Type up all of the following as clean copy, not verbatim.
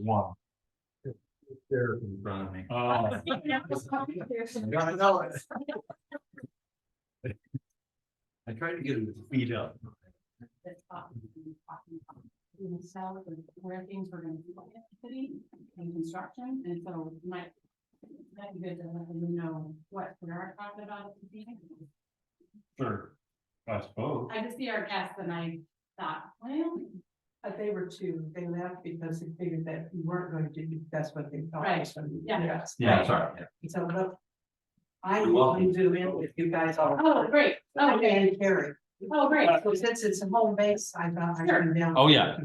one. There in front of me. I know it. I tried to get him to speed up. South of where things were going to be like city and construction, and so you might that'd be good to let them know what we are talking about at the meeting. Sure, I suppose. I just see our guests and I thought, well, But they were too, they left because they figured that you weren't going to do, that's what they thought. Right. was gonna be. Yeah. Yes. Yeah, sorry. So look. I You're welcome. will zoom in with you guys all. oh, great, oh, okay, And Carrie. oh, great. So since it's a home base, I thought I Sure. come down. Oh, yeah.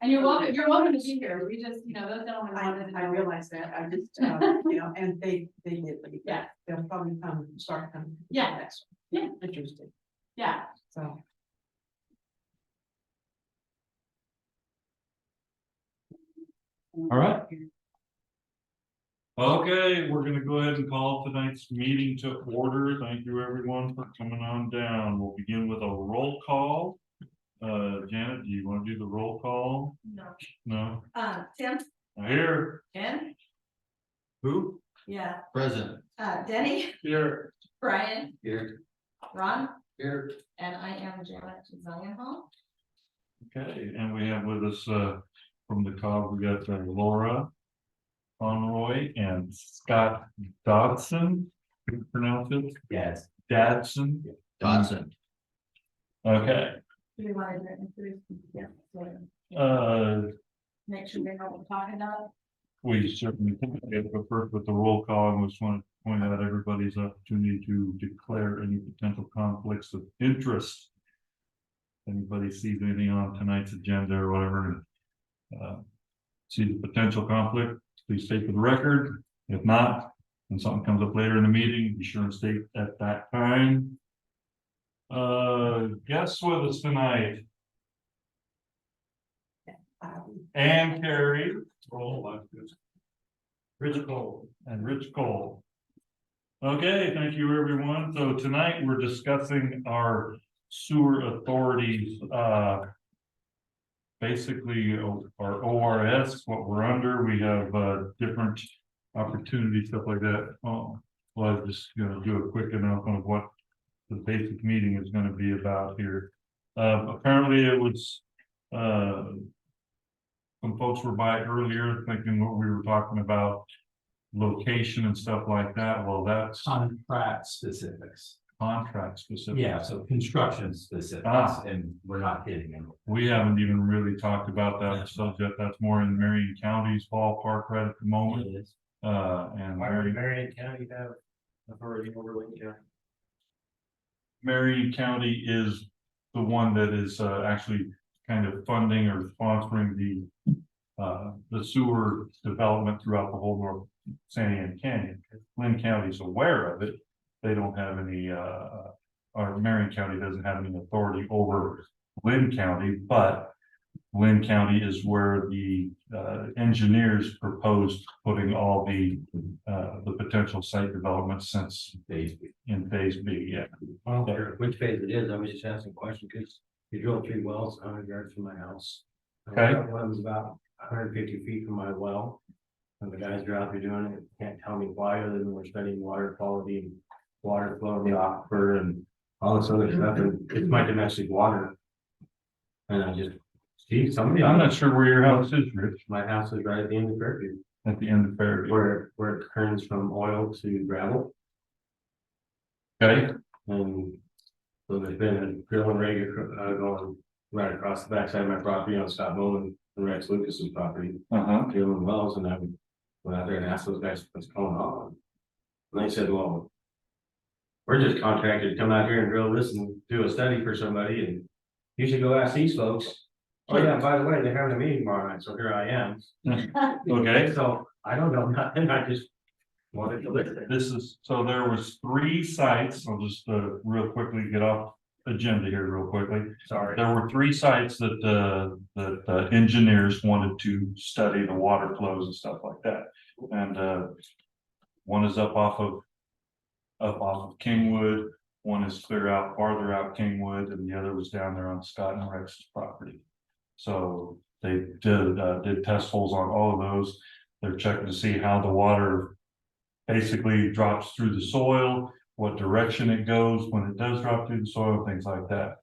And you're welcome to be here. We just, those gentlemen wanted to I know. realize that, I just, and they did leave. Yeah. They'll probably start coming. Yeah. Next. Yeah. Interesting, Yeah, so. All right. Okay, we're gonna go ahead and call tonight's meeting to order. Thank you everyone for coming on down. We'll begin with a roll call. Janet, do you want to do the roll call? no, No? Tim, Here. Jen, Who? yeah, Present. Denny, Here. Brian, Here. Ron, Here. and I am Janet Zionhall. Okay, and we have with us, from the call, we got Laura Conroy and Scott Dodson. Can you pronounce it? Yes. Dadson. Dodson. Okay, Do we want to introduce? Yeah. Make sure they know what we're talking about. we certainly can get the first with the roll call, and we just want to point out everybody's opportunity to declare any potential conflicts of interest. Anybody sees anything on tonight's agenda or whatever, see the potential conflict, please state for the record. If not, when something comes up later in the meeting, be sure to state at that time. Guests with us tonight, Ann Carey, Rich Cole, and Rich Cole. Okay, thank you, everyone. So tonight we're discussing our sewer authorities, basically our ORS, what we're under. We have different opportunities, stuff like that. Well, I'm just gonna do a quick announcement of what the basic meeting is gonna be about here. Apparently it was, some folks were by earlier thinking what we were talking about, location and stuff like that. Well, that's Contract specifics. contract specific. Yeah, so construction specifics, Ah. and we're not hitting them. We haven't even really talked about that subject. That's more in Marion County's ballpark right at the moment. And Marion County have authority over Wayne County? Marion County is the one that is actually kind of funding or sponsoring the sewer development throughout the whole North Santiam Canyon. Lynn County's aware of it. They don't have any, or Marion County doesn't have any authority over Lynn County, but Lynn County is where the engineers proposed putting all the potential site developments since Phase B. in phase B, yeah. I don't care which phase it is, I was just asking a question, because you drilled 3 wells 100 yards from my house. Okay. One was about 150 feet from my well. And the guys are out there doing it, can't tell me why, other than we're studying water quality and water flow in the aquifer and all this other stuff, and it's my domestic water. And I just, see, somebody, I'm not sure where your house is, Rich, my house is right at the end of Fairview, at the end of Fairview. where it turns from oil to gravel. Okay, And so there's been a drilling rig going right across the backside of my property on Scott Bowman and Rex Lucas's property, drilling wells, and I went out there and asked those guys what's going on. And they said, well, we're just contracted to come out here and drill this and do a study for somebody, and you should go ask these folks. Oh yeah, by the way, they're having a meeting tomorrow night, so here I am. okay. So I don't know nothing, I just wanted to listen. This is, so there was 3 sites. I'll just real quickly get off agenda here real quickly. Sorry. There were 3 sites that engineers wanted to study the water flows and stuff like that. And one is up off of Kingwood, one is clear out farther out Kingwood, and the other was down there on Scott and Rex's property. So They did test holes on all of those. They're checking to see how the water basically drops through the soil, what direction it goes when it does drop through the soil, things like that.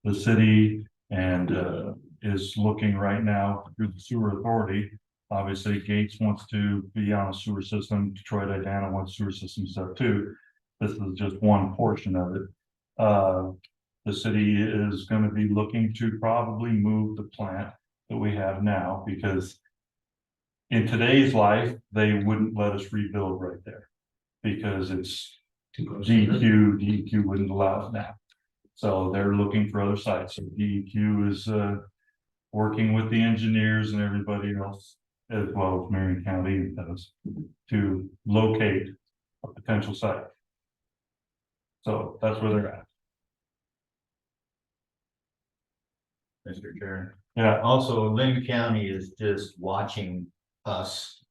The city and is looking right now through the sewer authority. Obviously, Gates wants to be on a sewer system. Detroit Idana wants sewer system stuff too. This is just one portion of it. The city is going to be looking to probably move the plant that we have now, because in today's life, they wouldn't let us rebuild right there because it's DEQ wouldn't allow it now. So they're looking for other sites. So DEQ is working with the engineers and everybody else, as well as Marion County does, to locate a potential site. So that's where they're at. Mr. Chair. Yeah, Also, Lynn County is just watching us.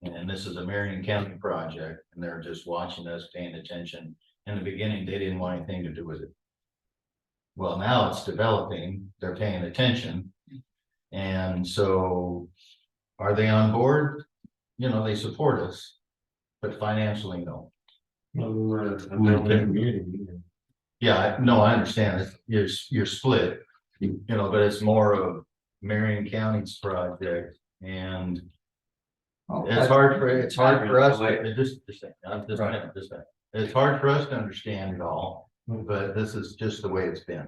And this is a Marion County project, and they're just watching us, paying attention. In the beginning, they didn't want anything to do with it. Well, now it's developing, they're paying attention. And so are they on board? You know, they support us, but financially, no. Yeah, no, I understand it. You're split, you know, but it's more of Marion County's project, and it's hard for us, it's hard for us to understand it all, but this is just the way it's been.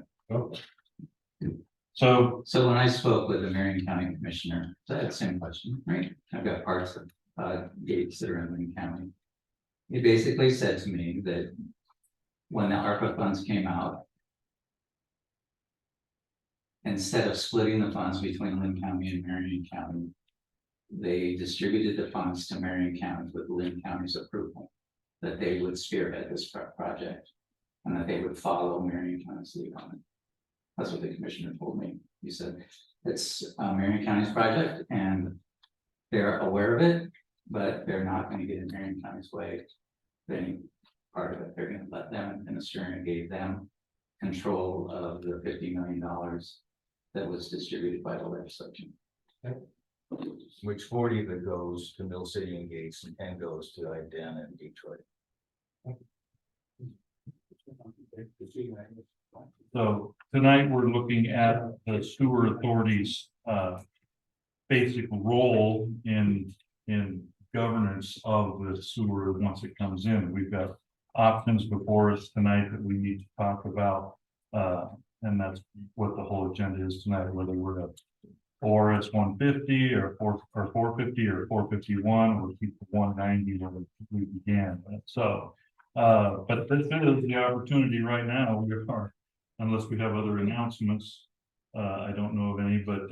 so So when I spoke with the Marion County Commissioner, so I had the same question, right? I've got parts of gates that are in Marion County. He basically said to me that when the ARPA funds came out, instead of splitting the funds between Lynn County and Marion County, they distributed the funds to Marion County with Lynn County's approval, that they would spearhead this project and that they would follow Marion County's lead on it. That's what the commissioner told me. He said it's Marion County's project and they're aware of it, but they're not going to get in Marion County's way. Any part of it, they're going to let them administer, and gave them control of the $50 million that was distributed by the legislature. Which 40 of it goes to Mill City and Gates, and 10 goes to Idana and Detroit. So tonight we're looking at the sewer authority's basic role in governance of the sewer once it comes in. We've got options before us tonight that we need to talk about. And that's what the whole agenda is tonight, whether we're at ORS 150 or 450 or 451, or keep the 190 where we began. So but this is the opportunity right now. We are, unless we have other announcements. I don't know of any, but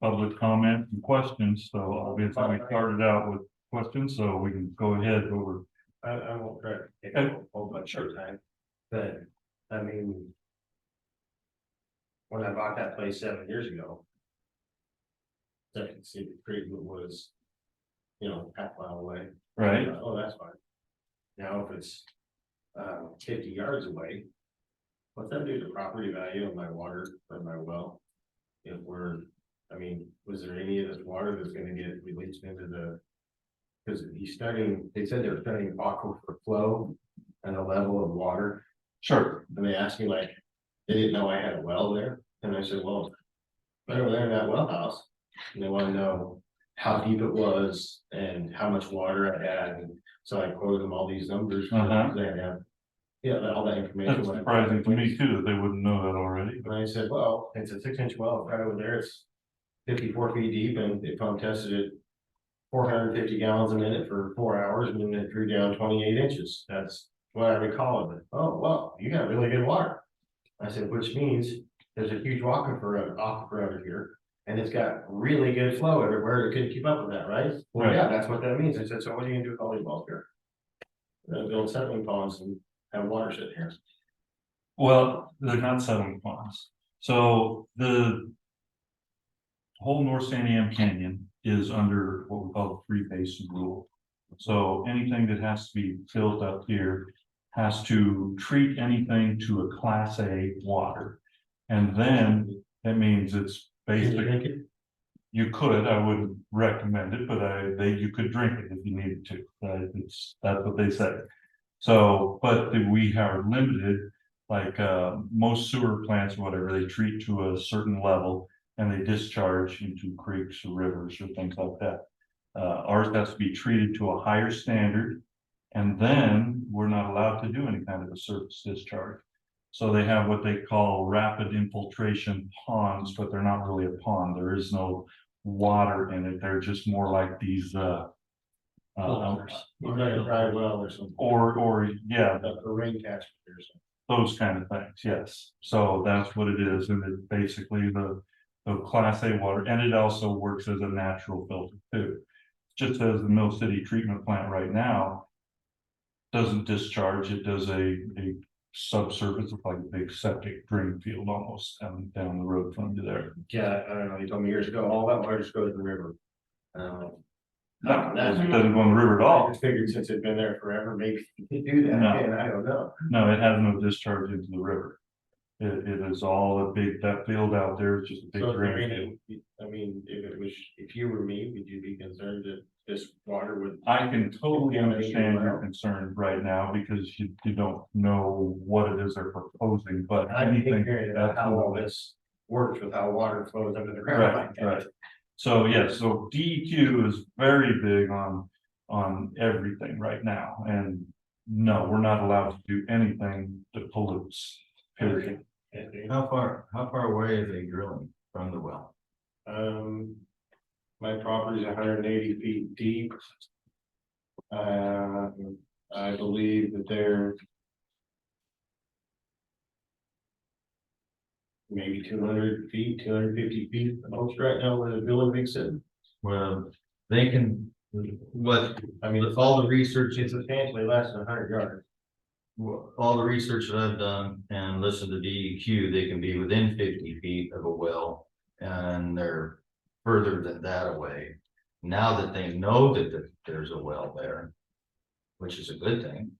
public comment and questions. So obviously we started out with questions, so we can go ahead over. I won't try to take a whole bunch of time, but I mean. When I bought that place 7 years ago. Second City Creek was, you know, half a mile away. Right. Oh, that's fine. Now, if it's 50 yards away. What's that do to property value of my water or my well? If we're, I mean, was there any of this water that's gonna get released into the? Cause he's studying, they said they're studying aquifer flow and the level of water. Sure. And they asked me like, they didn't know I had a well there. And I said, well, right over there in that well house. And they want to know how deep it was and how much water I had. And so I quoted them all these numbers. They have, yeah, all that information. That's surprising to me too, that they wouldn't know that already. And I said, well, it's a 6-inch well, right over there, it's 54 feet deep, and they pump tested it 450 gallons a minute for 4 hours, and then it drew down 28 inches. That's what I recall of it. Oh, well, you got really good water. I said, which means there's a huge aquifer out here, and it's got really good flow everywhere. It couldn't keep up with that, right? Well, Right. yeah, that's what that means. I said, so what are you gonna do with all these wells here? We're gonna build settling ponds and have water sit here. Well, they're not settling ponds. So the whole North Santiam Canyon is under what we call the three basin rule. So anything that has to be built up here has to treat anything to a class A water. And then that means it's basically. You could, I wouldn't recommend it, but you could drink it if you needed to, that's what they said. So, but we are limited, like, most sewer plants or whatever, they treat to a certain level. And they discharge into creeks or rivers or things like that. Ours has to be treated to a higher standard. And then we're not allowed to do any kind of a surface discharge. So they have what they call rapid infiltration ponds, but they're not really a pond. There is no water in it. They're just more like these You're like a dry well or something. or yeah, Like a rain catcher or something. those kind of things, yes. So that's what it is, and it's basically the class A water, and it also works as a natural filter too. Just as the Mill City treatment plant right now doesn't discharge, it does a subsurface, like a big septic drain field almost down the road from you there. Yeah, I don't know, you told me years ago, all that water just goes in the river. No, it doesn't go in the river at I all. just figured since it'd been there forever, maybe you could do that, No. again, I don't know. No, it has no discharge into the river. It is all a big, that field out there is just a big So, drain field. I mean, if you were me, would you be concerned that this water would? I can totally understand your concern right now because you don't know what it is they're proposing, but I'm anything. figuring out how all absolutely. this works with how water flows under the ground like that. Right. So, yeah, so DEQ is very big on everything right now, and no, we're not allowed to do anything that pollutes. Period. How far away are they drilling from the well? My property is 180 feet deep. I believe that they're maybe 200 feet, 250 feet, the most right now where the building makes it. Well, they can, what, I mean, all the research, it's substantially less than 100 yards. all the research that I've done and listened to DEQ, they can be within 50 feet of a well. And they're further than that away. Now that they know that there's a well there, which is a good thing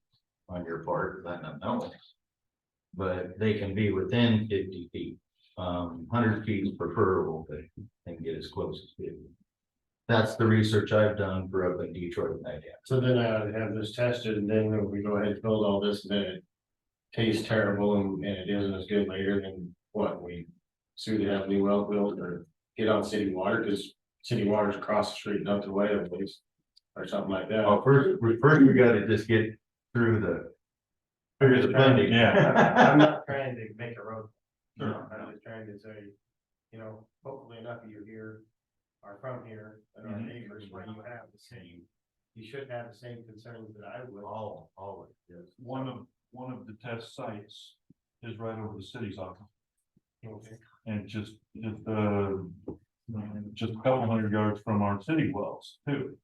on your part, letting them know. But they can be within 50 feet. 100 feet is preferable, but they can get as close as 50. That's the research I've done for up in Detroit and Santiam. So then I would have this tested, and then if we go ahead and build all this, and then it tastes terrible and it isn't as good later, then what, we sue to have new well built or get on city water, because city water's across the street, dumped away at least, or something like that. Well, first we gotta just get through the funding. Yeah. I'm not trying to make a road. No, I'm just trying to say, hopefully enough of you here are from here and are neighbors where you have the same. You should have the same concerns that I would. Always, yes. One of the test sites is right over the city's office. Okay. And just a couple hundred yards from our city wells too.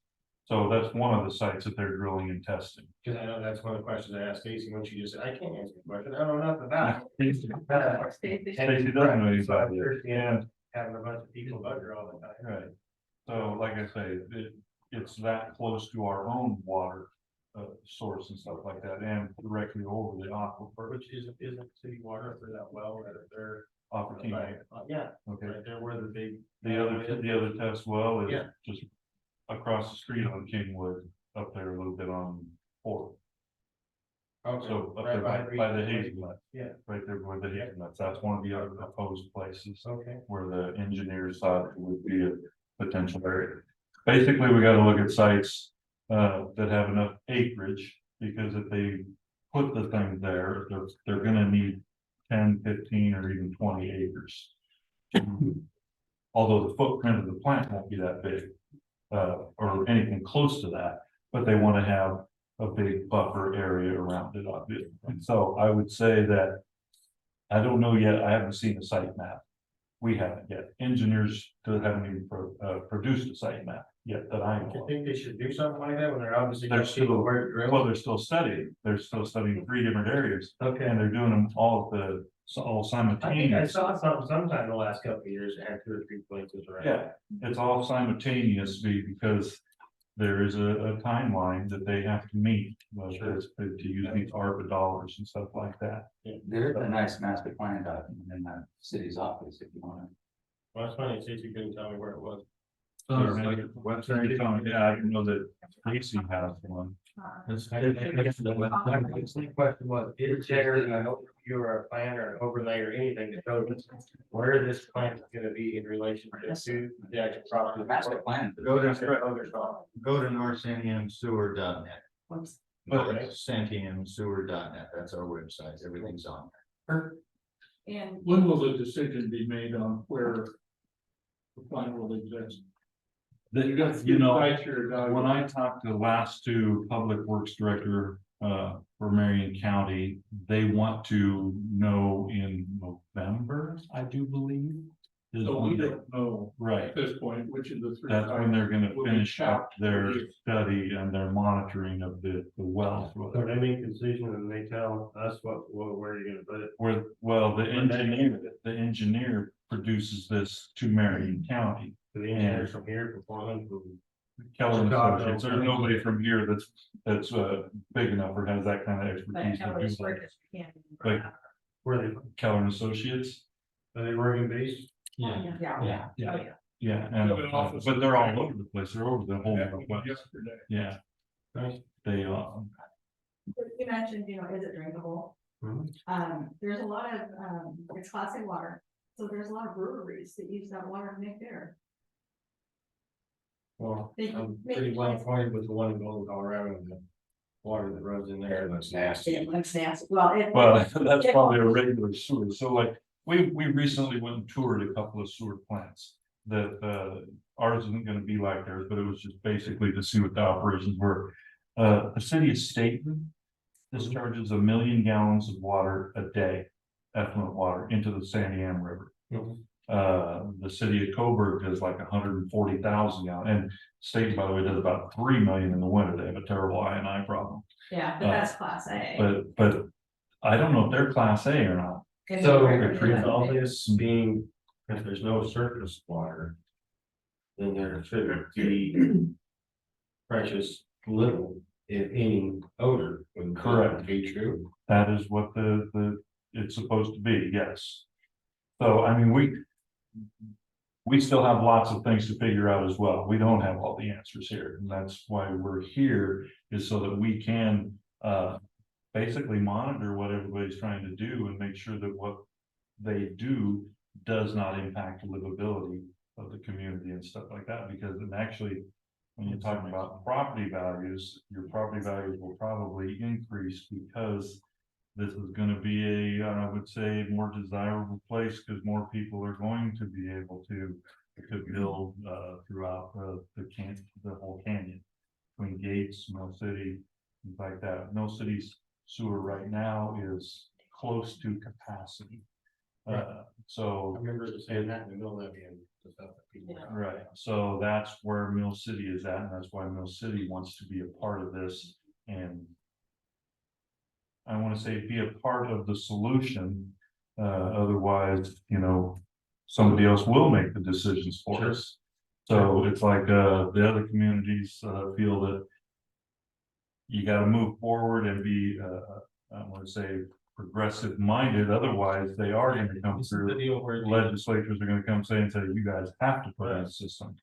So that's one of the sites that they're drilling and testing. Because I know that's one of the questions I asked Stacy when she just said, I can't answer the question, I don't know nothing about Stacy it. doesn't know anything So I'm about it. thirsty Yeah, and having a bunch of people bug her all the time. right. So like I say, it's that close to our own water source and stuff like that, and directly over the aquifer. Which isn't city water for that well, that they're. Opportunity. Yeah, Okay. right there where the big. The other test well is Yeah. just across the street on Kingwood, up there a little bit on Fort. Okay. So up Right there by the hazelnut, Yeah, right there where the hazelnuts, that's one of the other proposed places okay. where the engineers thought it would be a potential area. Basically, we gotta look at sites that have enough acreage, because if they put the thing there, they're gonna need 10, 15, or even 20 acres. Although the footprint of the plant won't be that big, or anything close to that, but they want to have a big buffer area around it, obviously. And so I would say that, I don't know yet, I haven't seen a site map. We haven't yet. Engineers still haven't even produced a site map yet that I Do know you of. think they should do something like that when they're obviously. They're gonna see still- where to drill? Well, they're still studying 3 different areas, Okay. and they're doing them all I think I simultaneous. saw something sometime in the last couple of years, that had 2 or 3 places around. Yeah, it's all simultaneously because there is a timeline that they have to meet, to use these ARPA dollars and stuff like that. There's a nice master plan document in that city's office if you want Well, that's funny, since you couldn't tell me where it was. Website, yeah, I didn't know that Casey has one. I guess the question was, is there, and I know you're a planner, an overlay or anything to show us where this plant is gonna be in relation to the actual property? Master plan. Go to northsantiamsewer.net. Whoops. Santiamsewer.net, that's our website, everything's on there. And When will the decision be made on where the plant will exist? You know, That's your when I talked to the last two public works director, for Marion County, they want to know in November, I do believe. is So when we they- don't know Right, at this point, which of the three. that's when they're gonna will be finish up capped their for you. study and their monitoring of the wells. So they make a decision and they tell us where you're gonna put it. Where, well, the engineer produces this to Marion County. To the engineers from here, from Portland, from. Keller and Chicago. Associates, there's nobody from here that's big enough or has that kind of but expertise to Kelly's do work that. is can't. Like- Where they, Keller and Associates, are they Oregon based? Yeah. Yeah. yeah, Oh, yeah. yeah, Have an and, office. but they're all over the place, they're over the whole Northwest, Yesterday. yeah. Nice. They, You mentioned, is it drinkable? Mhm. There's a lot of, it's Class A water, so there's a lot of breweries that use that water to make beer. Well, They I'm make pretty well plants. acquainted with the one in Golden, Colorado, and the water that runs in there, looks nasty. It looks nasty. Well, it. well, that's probably a regular sewer, so like, we recently went and toured a couple of sewer plants. That, ours isn't gonna be like theirs, but it was just basically to see what the operations were. The city of Staten discharges 1 million gallons of water a day, effluent water, into the Santiam River. Mhm. The city of Coburg does like 140,000 gallons, and Staten, by the way, does about 3 million in the winter. They have a terrible I&I problem. Yeah, but that's Class A. But I don't know if they're class A or not. And So, they're- with all this being, if there's no surface water. Then there should be. Precious little, if any, odor. Would Correct. Be true. That is what it's supposed to be, yes. So, I mean, we still have lots of things to figure out as well. We don't have all the answers here, and that's why we're here, is so that we can, basically monitor what everybody's trying to do and make sure that what they do does not impact the livability of the community and stuff like that, because then actually, when you're talking about property values, your property values will probably increase because this is gonna be I would say, more desirable place, because more people are going to be able to build, throughout the whole canyon. Between Gates, Mill City, things like that. Mill City's sewer right now is close to capacity. I So, remember saying that in the middle of the end. The stuff that people. Yeah. right, so that's where Mill City is at, and that's why Mill City wants to be a part of this, and I want to say be a part of the solution, otherwise, somebody else will make the decisions for Sure. us. So it's like, the other communities, feel that you gotta move forward and be, I want to say, progressive minded, otherwise they are gonna come This is the through. deal where. Legislatures are gonna come say and say, you guys have to put in a system.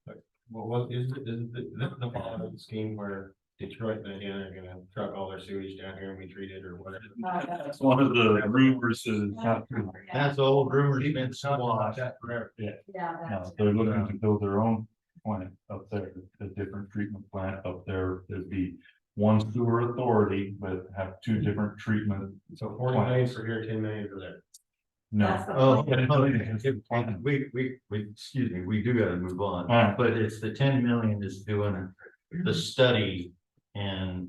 Well, what is the following scheme where Detroit, they're gonna truck all their sewage down here and we treat it or whatever? That's one of the rumors is not true. That's old rumors been Talking about squashed. that forever. Yeah, No, that's. they're looking to build their own plant up there, a different treatment plant up there. There'd be one sewer authority, but have two different treatment. So 40 million for here, 10 million for there. No. That's the Oh, plan. excuse me, we do gotta move on, Alright. but it's the 10 million is doing the study and.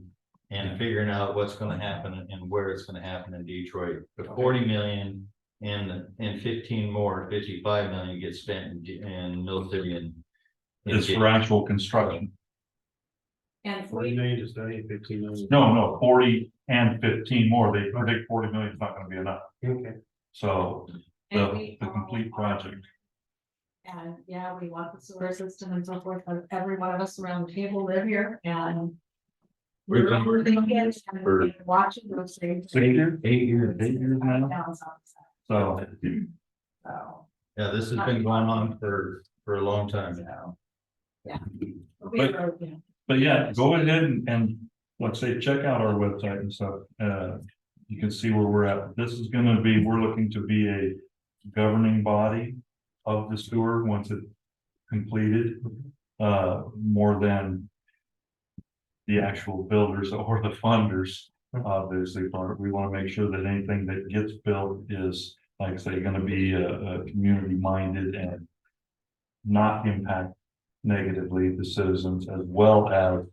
And figuring out what's gonna happen and where it's gonna happen in Detroit, the 40 million and 15 more, 55 million gets spent in Mill City and. It's for actual construction. And 40 we, million to study, 15 million. No, 40 and 15 more. They predict 40 million is not gonna be enough. Okay. So And the we complete all are- project. and yeah, we want the sewer system and so forth, but every one of us around the table live here and. We've been we're working on thinking this and for we're watching those things. 8 years now. Down south side. So, So, Yeah, this has been going on for a long time now. But yeah, go ahead and let's say, check out our website and stuff. You can see where we're at. This is gonna be, we're looking to be a governing body of the sewer once it's completed. More than the actual builders or the funders, obviously, but we want to make sure that anything that gets built is, like I say, gonna be a community minded and not impact negatively the citizens, as well as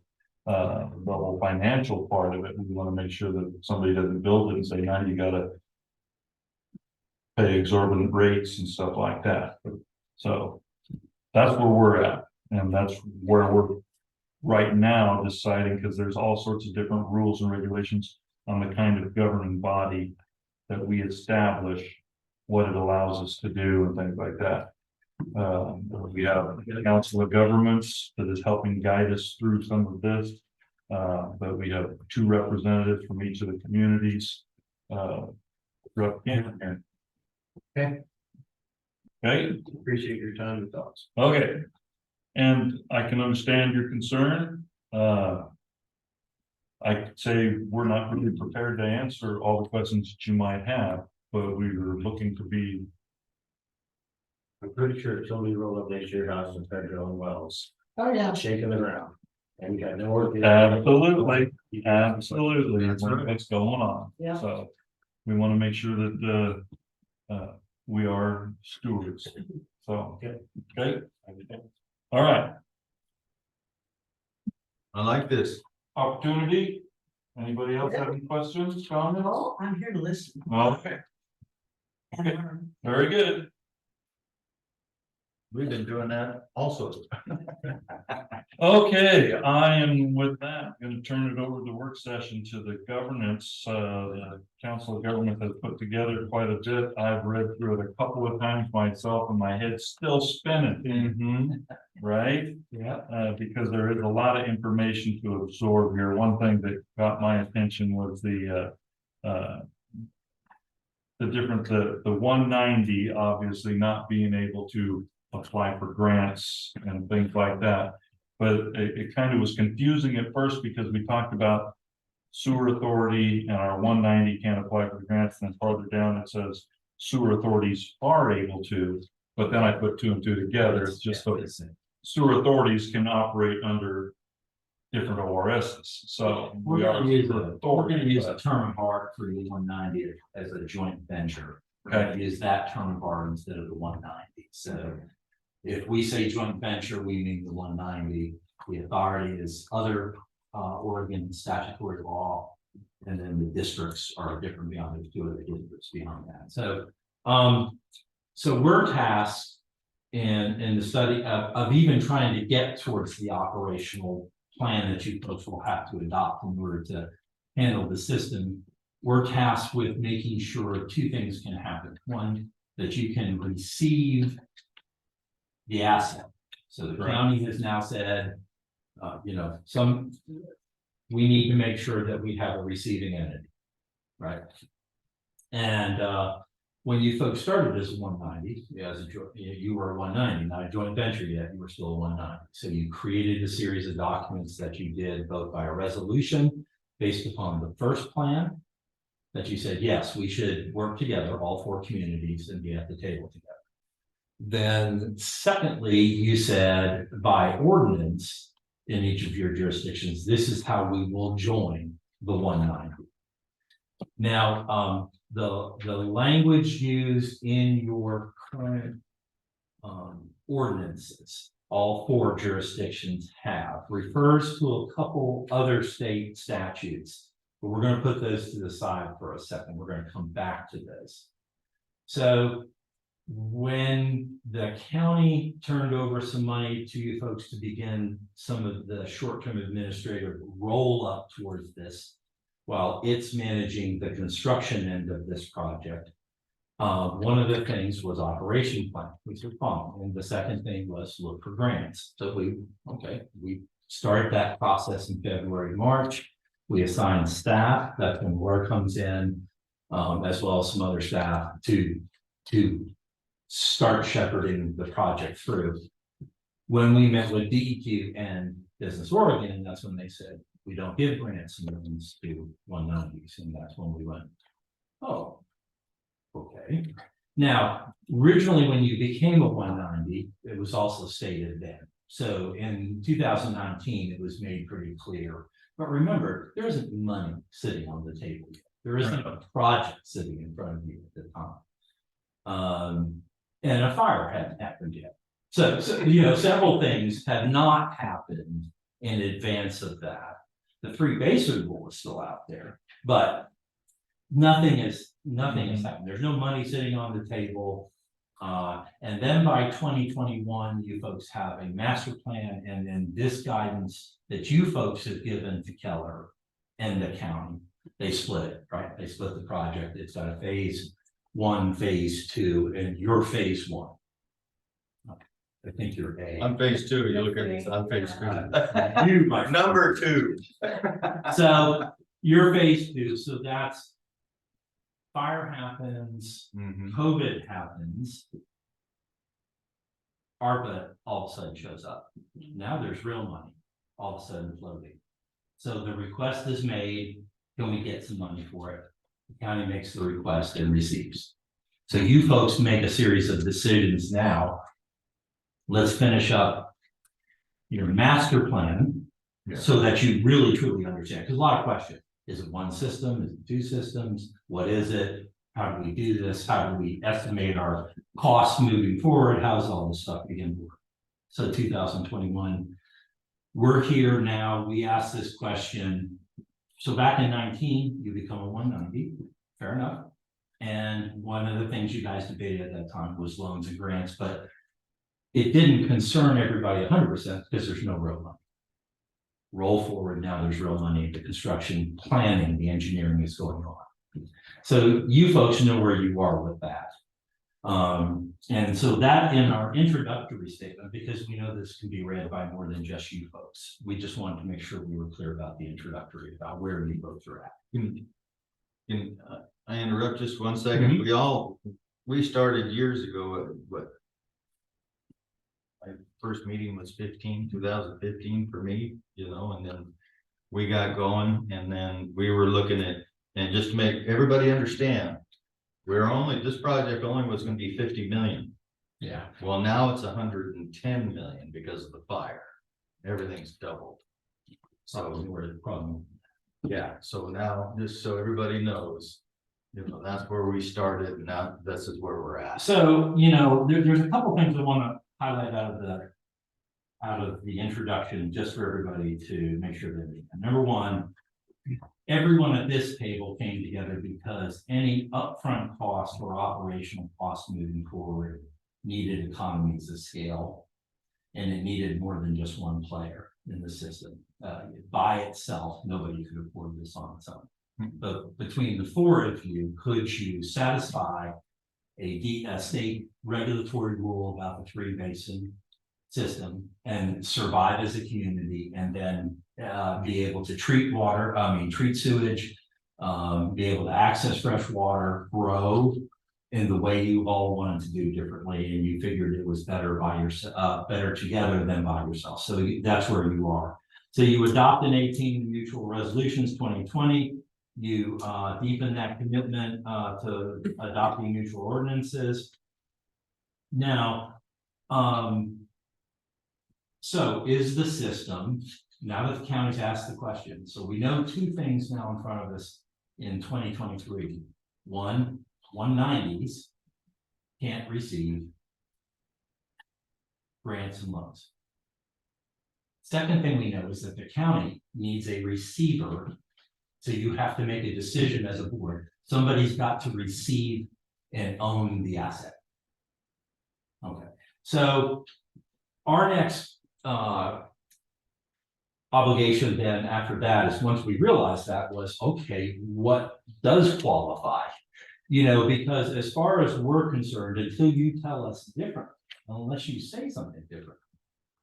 the whole financial part of it. We want to make sure that somebody doesn't build it and say, now you gotta pay exorbitant rates and stuff like that. So that's where we're at, and that's where we're right now deciding, because there's all sorts of different rules and regulations on the kind of governing body that we establish, what it allows us to do and things like that. We have a council of governments that is helping guide us through some of this. But we have 2 representatives from each of the communities. Okay. Okay, Appreciate your time and thoughts. okay. And I can understand your concern. I could say we're not really prepared to answer all the questions that you might have, but we were looking to be. I'm pretty sure if somebody rolled up next to your house and started drilling wells, Oh, yeah. shaking the ground, and you got nowhere. Absolutely, absolutely, That's right. what's going on. Yeah. So we want to make sure that we are stewards. So, okay. All right, I like this. opportunity. Anybody else have any questions, comments? Oh, I'm here to listen. Okay, and learn. very good. We've been doing that also. Okay, I am with that, gonna turn it over the work session to the governance. The Council of Government has put together quite a bit. I've read through it a couple of times myself and my head's still spinning. Right? Yeah. Because there is a lot of information to absorb here. One thing that got my attention was the difference, the 190 obviously not being able to apply for grants and things like that. But it kind of was confusing at first, because we talked about sewer authority and our 190 can't apply for grants, and then farther down it says sewer authorities are able to, but then I put 2 and 2 together. It's just so sewer authorities can operate under different ORSs, so We're we are. gonna use a but- term of art for the 190 as a joint venture. We're gonna use that term of art instead of the 190, so. If we say joint venture, we mean the 190, the authority is other Oregon statutory law. And then the districts are different beyond the 2 other districts beyond that, so. So we're tasked in the study of even trying to get towards the operational plan that you folks will have to adopt in order to handle the system. We're tasked with making sure 2 things can happen. One, that you can receive the asset. So the county has now said, we need to make sure that we have a receiving entity, right? And when you folks started as a 190, you were a 190, not a joint venture yet, you were still a 190. So you created a series of documents that you did both by a resolution based upon the first plan that you said, yes, we should work together, all 4 communities, and be at the table together. Then secondly, you said by ordinance in each of your jurisdictions, this is how we will join the 190. Now, the language used in your current ordinances, all 4 jurisdictions have, refers to a couple other state statutes, but we're going to put those to the side for a second. We're going to come back to this. So when the county turned over some money to you folks to begin some of the short-term administrative roll up towards this, while it's managing the construction end of this project, one of the things was operation plan, which was fine, and the second thing was look for grants. So we started that process in February, March. We assigned staff. That's when Laura comes in, as well as some other staff to start shepherding the project through. When we met with DEQ and Business Oregon, that's when they said, we don't give grants and loans to 190s, and that's when we went, oh, okay. Now, originally, when you became a 190, it was also stated then. So in 2019, it was made pretty clear. But remember, there isn't money sitting on the table yet. There isn't a project sitting in front of you at the time. And a fire hadn't happened yet. So you know, several things have not happened in advance of that. The 3 basin rule is still out there, but nothing has happened. There's no money sitting on the table. And then by 2021, you folks have a master plan, and then this guidance that you folks have given to Keller and the county, they split it, right? They split the project. It's got a phase 1, phase 2, and you're phase 1. I think you're A. I'm phase 2, you look at it, I'm phase 2. You, my Number 2. So you're phase 2, so that's fire happens, COVID happens. ARPA all of a sudden shows up. Now there's real money all of a sudden floating. So the request is made, can we get some money for it? The county makes the request and receives. So you folks make a series of decisions now. Let's finish up your master plan so that you really truly understand, because a lot of questions. Is it 1 system? Is it 2 systems? What is it? How do we do this? How do we estimate our costs moving forward? How's all this stuff begin to work? So 2021, we're here now. We asked this question. So back in 19, you become a 190, fair enough. And one of the things you guys debated at that time was loans and grants, but it didn't concern everybody 100% because there's no real money. Roll forward, now there's real money, the construction planning, the engineering is going on. So you folks know where you are with that. And so that in our introductory statement, because we know this can be read by more than just you folks, we just wanted to make sure we were clear about the introductory, about where you folks are at. Can I interrupt just 1 second? We started years ago, what? My first meeting was 2015 for me, you know, and then we got going, and then we were looking at, and just to make everybody understand, this project only was going to be 50 million. Yeah. Well, now it's 110 million because of the fire. Everything's doubled. So where the problem. Yeah, so now, just so everybody knows, you know, that's where we started. Now this is where we're at. So, you know, there's a couple things I want to highlight out of the introduction, just for everybody to make sure that number one, everyone at this table came together because any upfront cost or operational cost moving forward needed economies of scale, and it needed more than just one player in the system. By itself, nobody could afford this on its own. But between the 4 of you, could you satisfy a state regulatory rule about the 3 basin system and survive as a community, and then be able to treat sewage, be able to access fresh water, grow in the way you all wanted to do differently, and you figured it was better by yourself, better together than by yourself. So that's where you are. So you adopt an 18 mutual resolutions 2020. You deepen that commitment to adopting mutual ordinances. Now, so is the system, now that the county's asked the question, so we know 2 things now in front of us in 2023. 1, 190s can't receive grants and loans. Second thing we know is that the county needs a receiver. So you have to make a decision as a board. Somebody's got to receive and own the asset. Okay, so our next obligation then after that is, once we realized that, was okay, what does qualify? You know, because as far as we're concerned, until you tell us different, unless you say something different,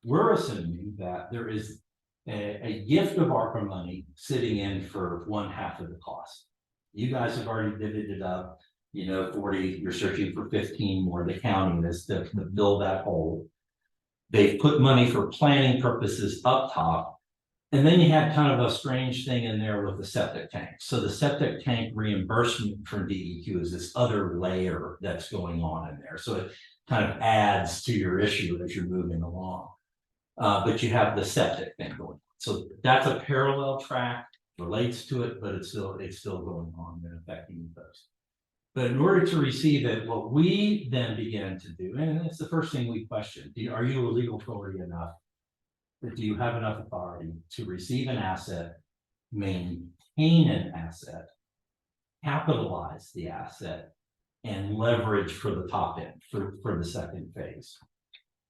we're assuming that there is a gift of ARPA money sitting in for 1/2 of the cost. You guys have already divvied it up. You know, 40, you're searching for 15 more, the county is to fill that hole. They've put money for planning purposes up top. And then you had kind of a strange thing in there with the septic tank. So the septic tank reimbursement from DEQ is this other layer that's going on in there. So it kind of adds to your issue as you're moving along. But you have the septic thing going. So that's a parallel track, relates to it, but it's still going on and affecting those. But in order to receive it, what we then began to do, and it's the first thing we question, are you a legal authority enough? Or do you have enough authority to receive an asset, maintain an asset, capitalize the asset, and leverage for the top end, for the second phase?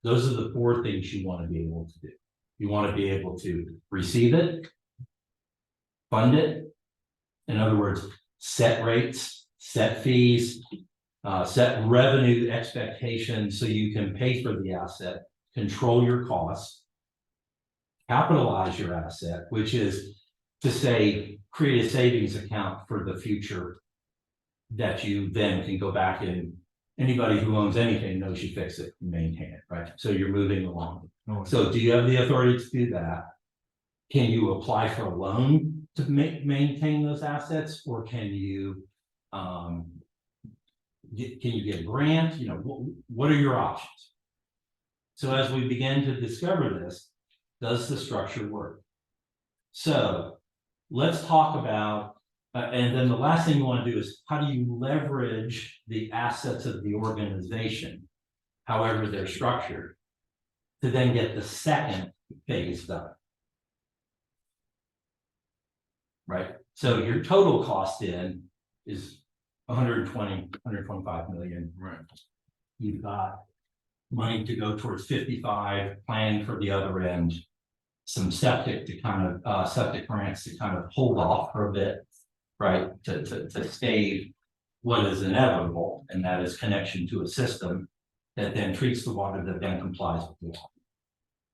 Those are the 4 things you want to be able to do. You want to be able to receive it, fund it. In other words, set rates, set fees, set revenue expectations so you can pay for the asset, control your costs, capitalize your asset, which is to say, create a savings account for the future that you then can go back and anybody who owns anything knows you fix it and maintain it, right? So you're moving along. So do you have the authority to do that? Can you apply for a loan to maintain those assets, or can you get a grant? You know, what are your options? So as we begin to discover this, does the structure work? So let's talk about, and then the last thing you want to do is how do you leverage the assets of the organization, however they're structured, to then get the second phase done. Right? So your total cost in is 120, 125 million. Right. You've got money to go towards 55, planning for the other end, some septic to kind of septic grants to kind of hold off for a bit, right? To stave what is inevitable, and that is connection to a system that then treats the water, that then complies with the law.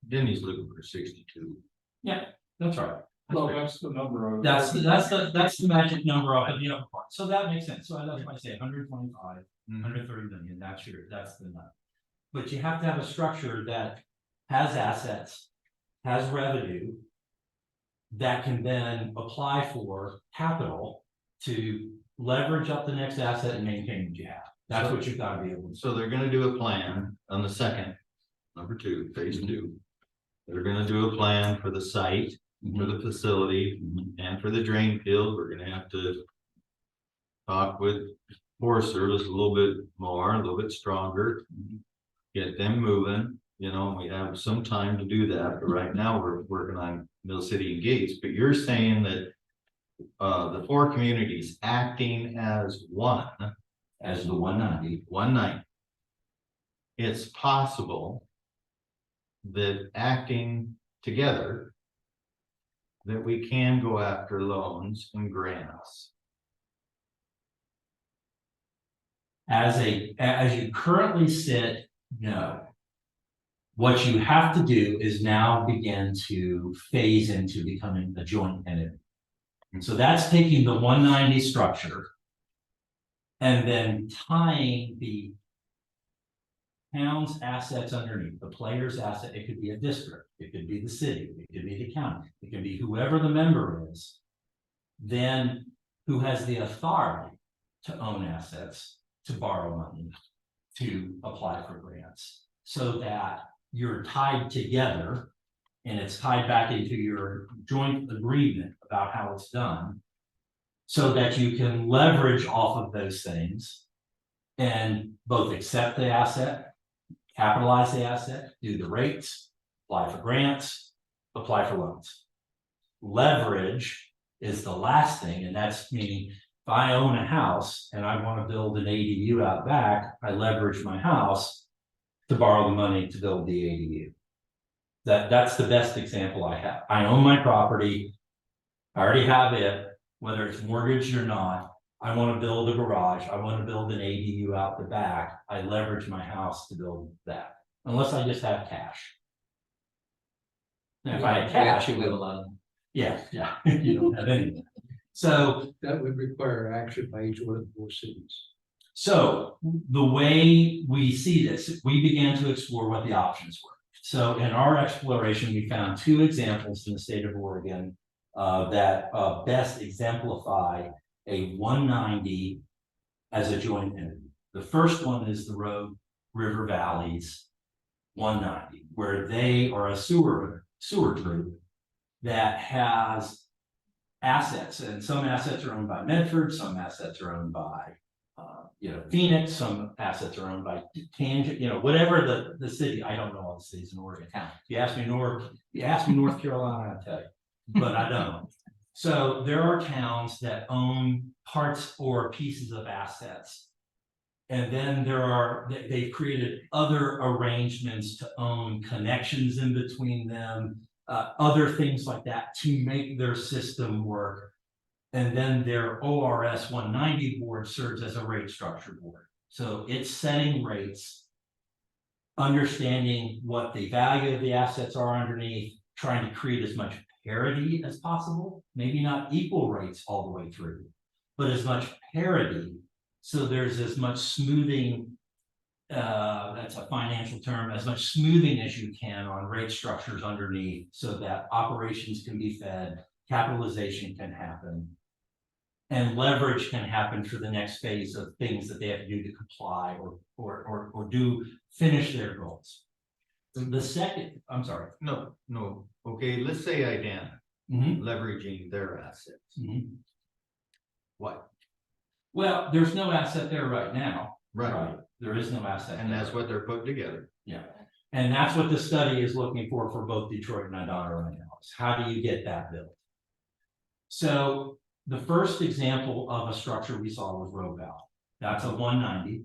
Then he's looking for 62. Yeah, that's right. Well, that's the number. That's the magic number of the other part. So that makes sense. So that's why I say 125, 130 million. That's the number. But you have to have a structure that has assets, has revenue, that can then apply for capital to leverage up the next asset and maintain what you have. That's what you've got to be able to. So they're gonna do a plan on the second, number 2, phase 2. They're gonna do a plan for the site, for the facility, and for the drain field. We're gonna have to talk with Forest Service a little bit more, a little bit stronger, get them moving. You know, we have some time to do that, but right now we're working on Mill City and Gates. But you're saying that the 4 communities acting as one, As the 190. 190. It's possible that acting together, that we can go after loans and grants. As you currently sit, no. What you have to do is now begin to phase into becoming a joint entity. And so that's taking the 190 structure and then tying the town's assets underneath, the player's asset. It could be a district, it could be the city, it could be the county, it could be whoever the member is, then who has the authority to own assets, to borrow money, to apply for grants, so that you're tied together and it's tied back into your joint agreement about how it's done, so that you can leverage off of those things and both accept the asset, capitalize the asset, do the rates, apply for grants, apply for loans. Leverage is the last thing, and that's meaning if I own a house and I want to build an ADU out back, I leverage my house to borrow the money to build the ADU. That's the best example I have. I own my property. I already have it, whether it's mortgaged or not. I want to build a garage. I want to build an ADU out the back. I leverage my house to build that, unless I just have cash. Now, if I had cash, it would allow. Yeah, you don't have anything. So That would require action by each one of the 4 cities. So the way we see this, we began to explore what the options were. So in our exploration, we found two examples in the state of Oregon that best exemplify a 190 as a joint entity. The first one is the Road River Valleys 190, where they are a sewer group that has assets, and some assets are owned by Medford, some assets are owned by Phoenix, some assets are owned by Tangent, whatever the city. I don't know all the cities in Oregon. If you ask me North Carolina, I'll tell you, but I don't. So there are towns that own parts or pieces of assets. And then they've created other arrangements to own connections in between them, other things like that to make their system work. And then their ORS 190 board serves as a rate structure board. So it's setting rates, understanding what the value of the assets are underneath, trying to create as much parity as possible, maybe not equal rates all the way through, but as much parity. So there's as much smoothing, that's a financial term, as much smoothing as you can on rate structures underneath so that operations can be fed, capitalization can happen, and leverage can happen for the next phase of things that they have to do to comply or do finish their goals. The second, I'm sorry. No, okay, let's say IDANA, leveraging their assets. What? Well, there's no asset there right now. Right. There is no asset. And that's what they're putting together. Yeah. And that's what the study is looking for both Detroit and Idana right now. Is how do you get that built? So the first example of a structure we saw was Road Valley. That's a 190.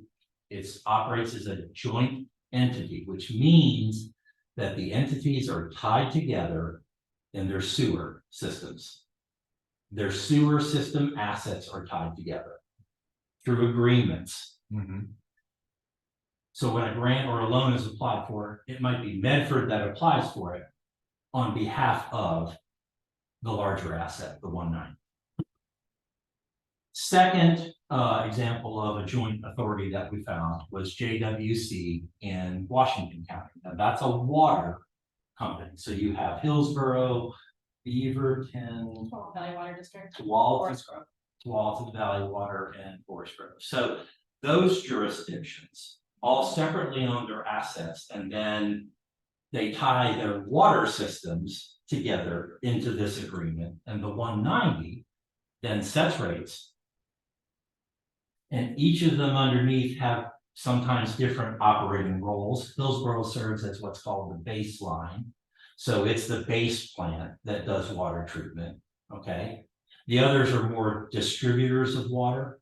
It operates as a joint entity, which means that the entities are tied together in their sewer systems. Their sewer system assets are tied together through agreements. So when a grant or a loan is applied for, it might be Medford that applies for it on behalf of the larger asset, the 190. Second example of a joint authority that we found was JWC in Washington County. Now that's a water company. So you have Hillsborough, Beaverton, Valley Water District. Tualatin Valley Water, and Forest Grove. So those jurisdictions all separately own their assets, and then they tie their water systems together into this agreement. And the 190 then sets rates. And each of them underneath have sometimes different operating roles. Hillsborough serves as what's called the baseline. So it's the base plant that does water treatment, okay? The others are more distributors of water.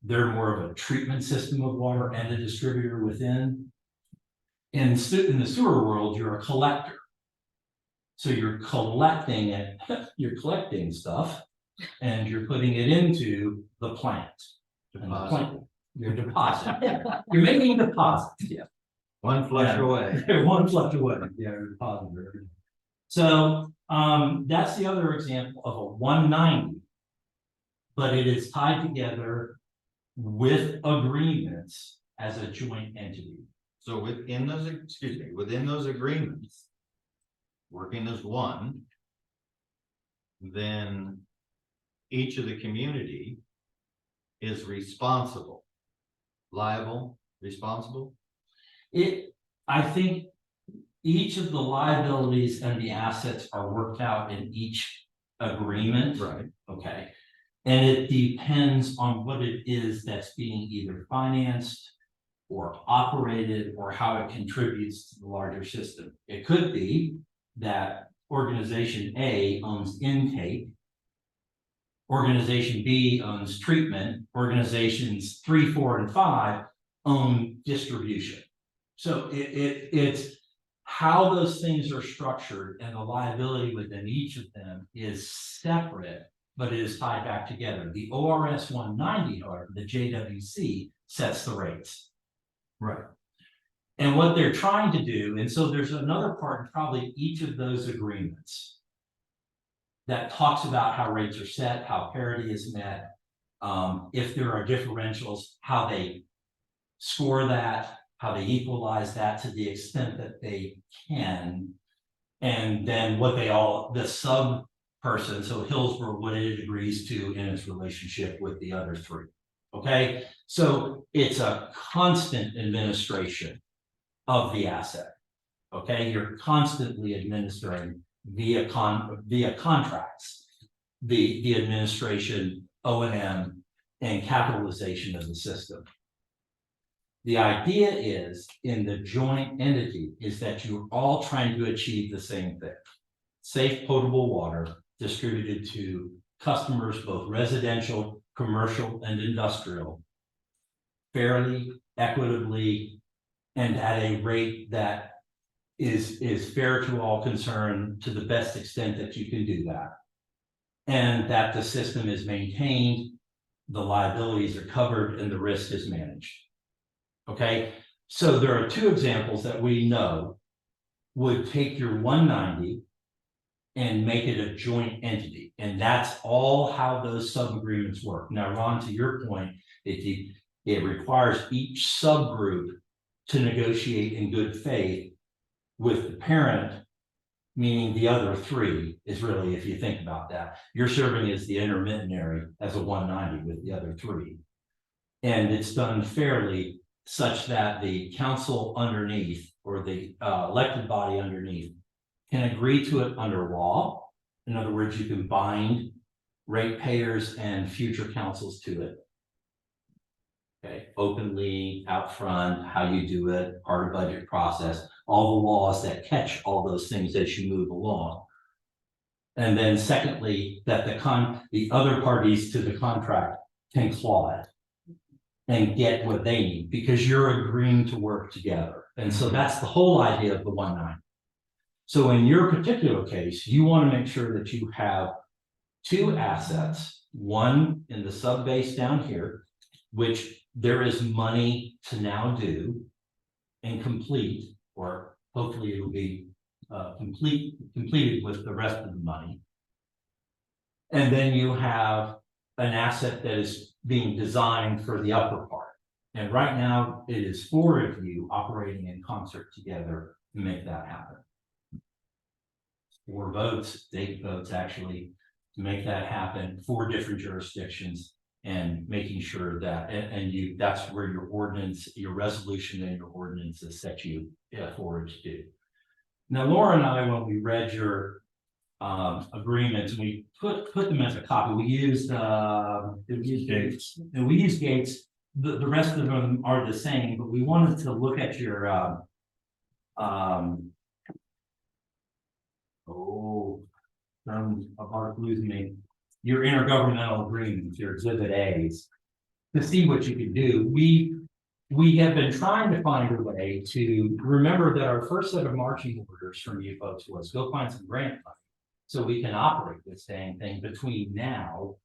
They're more of a treatment system of water and a distributor within. In the sewer world, you're a collector. So you're collecting it, you're collecting stuff, and you're putting it into the plant. Your deposit. You're making a deposit. Yeah. One flush away. One flush away. Yeah, your deposit. So that's the other example of a 190, but it is tied together with agreements as a joint entity. So within those agreements, working as one, then each of the community is responsible, liable, responsible. I think each of the liabilities and the assets are worked out in each agreement. Right. Okay. And it depends on what it is that's being either financed or operated or how it contributes to the larger system. It could be that organization A owns intake, organization B owns treatment, organizations 3, 4, and 5 own distribution. So it's how those things are structured, and the liability within each of them is separate, but it is tied back together. The ORS 190, however, the JWC sets the rates. Right. And what they're trying to do, and so there's another part in probably each of those agreements that talks about how rates are set, how parity is met. If there are differentials, how they score that, how they equalize that to the extent that they can. And then what the sub person, so Hillsborough, what it agrees to in its relationship with the other three. Okay, so it's a constant administration of the asset. Okay, you're constantly administering via contracts, the administration, O&M, and capitalization of the system. The idea is in the joint entity is that you're all trying to achieve the same thing. Safe potable water distributed to customers, both residential, commercial, and industrial, fairly, equitably, and at a rate that is fair to all concerned to the best extent that you can do that. And that the system is maintained, the liabilities are covered, and the risk is managed. Okay, so there are two examples that we know would take your 190 and make it a joint entity. And that's all how those sub-agreements work. Now, Ron, to your point, it requires each subgroup to negotiate in good faith with the parent, meaning the other three is really, if you think about that, you're serving as the intermediary as a 190 with the other three. And it's done fairly such that the council underneath or the elected body underneath can agree to it under law. In other words, you can bind ratepayers and future councils to it. Okay, openly, out front, how you do it, part of budget process, all the laws that catch all those things as you move along. And then secondly, that the other parties to the contract can claw it and get what they need because you're agreeing to work together. And so that's the whole idea of the 190. So in your particular case, you want to make sure that you have two assets, one in the sub base down here, which there is money to now do and complete, or hopefully it'll be completed with the rest of the money. And then you have an asset that is being designed for the upper part. And right now it is 4 of you operating in concert together to make that happen. 4 votes, state votes actually, to make that happen, 4 different jurisdictions, and making sure that, that's where your ordinance, your resolution and your ordinances set you forward to do. Now, Laura and I, when we read your agreements, we put them as a copy. We used Gates, and we used Gates. The rest of them are the same, but we wanted to look at your losing me. Your intergovernmental agreements, your exhibit A's, to see what you can do. We have been trying to find a way to remember that our first set of marching orders from you folks was go find some grant money so we can operate this dang thing between now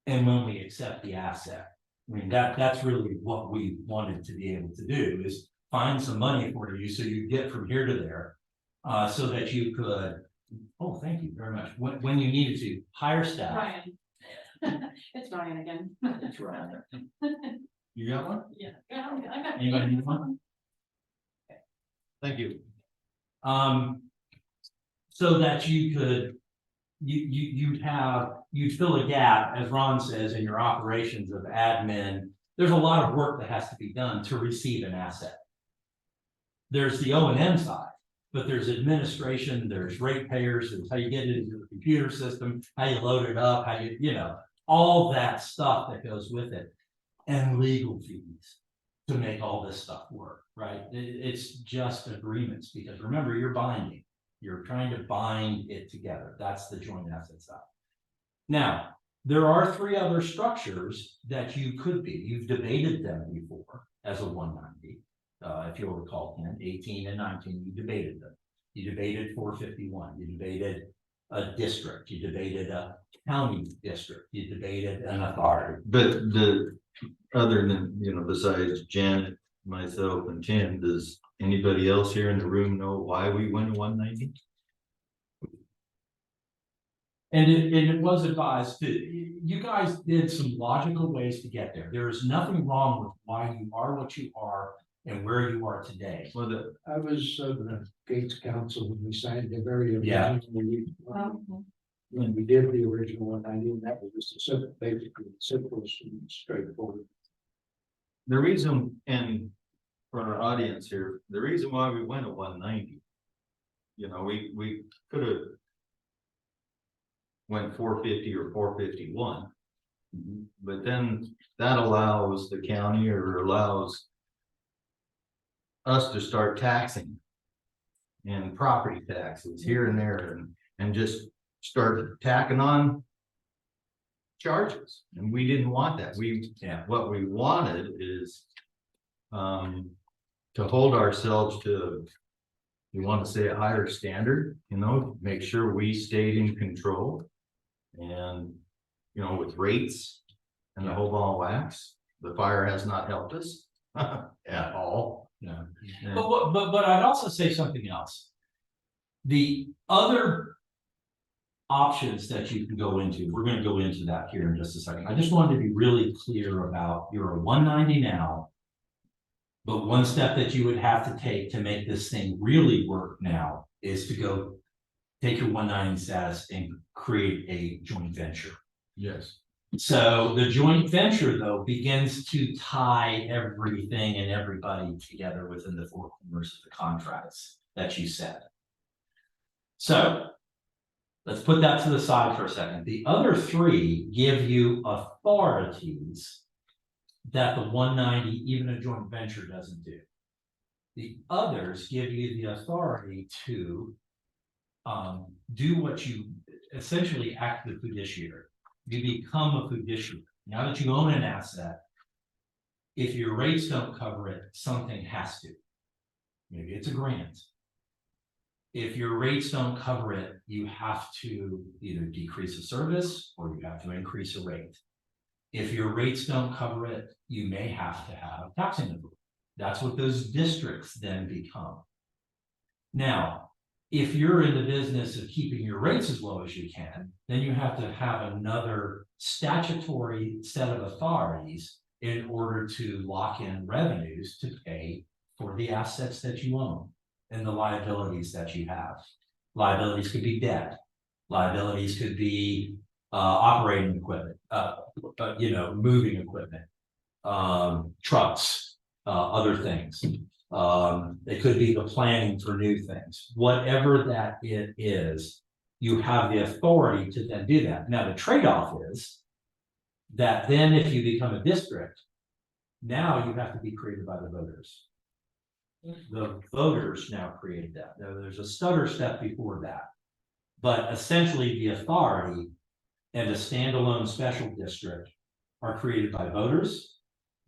and when we accept the asset. I mean, that's really what we wanted to be able to do, is find some money for you so you get from here to there, so that you could, oh, thank you very much, when you needed to hire staff. Ryan. It's Ryan again. That's right. You got one? Yeah. I got. Anybody need one? Okay. Thank you. So that you could, you'd fill a gap, as Ron says, in your operations of admin. There's a lot of work that has to be done to receive an asset. There's the O&M side, but there's administration, there's ratepayers, there's how you get it into the computer system, how you load it up, how you know, all that stuff that goes with it, and legal fees to make all this stuff work, right? It's just agreements, because remember, you're binding. You're trying to bind it together. That's the joint asset side. Now, there are 3 other structures that you could be. You've debated them before as a 190. If you'll recall, 10, 18, and 19, you debated them. You debated 451. You debated a district. You debated a county district. You debated an authority. But other than, besides Janet, myself, and Tim, does anybody else here in the room know why we went to 190? And it was advised that you guys did some logical ways to get there. There is nothing wrong with why you are what you are and where you are today. Well, the, I was of the Gates Council when we signed the very Yeah. original. When we did the original one, I knew that was just a simple, basically simplest and straightforward. the reason, and for our audience here, the reason why we went at 190. You know, we could have went 450 or 451. But then that allows the county or allows us to start taxing and property taxes here and there and just start tacking on charges. And we didn't want that. What we wanted is to hold ourselves to, we want to say a higher standard, you know, make sure we stayed in control. And, you know, with rates and the whole ball of wax, the fire has not helped us at all. Yeah. And- But I'd also say something else. The other options that you can go into, we're gonna go into that here in just a second. I just wanted to be really clear about, you're a 190 now. But one step that you would have to take to make this thing really work now is to go take your 190 status and create a joint venture. Yes. So the joint venture, though, begins to tie everything and everybody together within the four corners of the contracts that you said. So let's put that to the side for a second. The other three give you authorities that the 190, even a joint venture, doesn't do. The others give you the authority to do what you essentially act the fiduciary. You become a fiduciary. Now that you own an asset, if your rates don't cover it, something has to. Maybe it's a grant. If your rates don't cover it, you have to either decrease a service or you have to increase a rate. If your rates don't cover it, you may have to have taxing approval. That's what those districts then become. Now, if you're in the business of keeping your rates as low as you can, then you have to have another statutory set of authorities in order to lock in revenues to pay for the assets that you own and the liabilities that you have. Liabilities could be debt. Liabilities could be operating equipment, you know, moving equipment, trucks, other things. It could be the planning for new things. Whatever that it is, you have the authority to then do that. Now, the trade-off is that then if you become a district, now you have to be created by the voters. The voters now created that. Now, there's a stutter step before that. But essentially, the authority and a standalone special district are created by voters.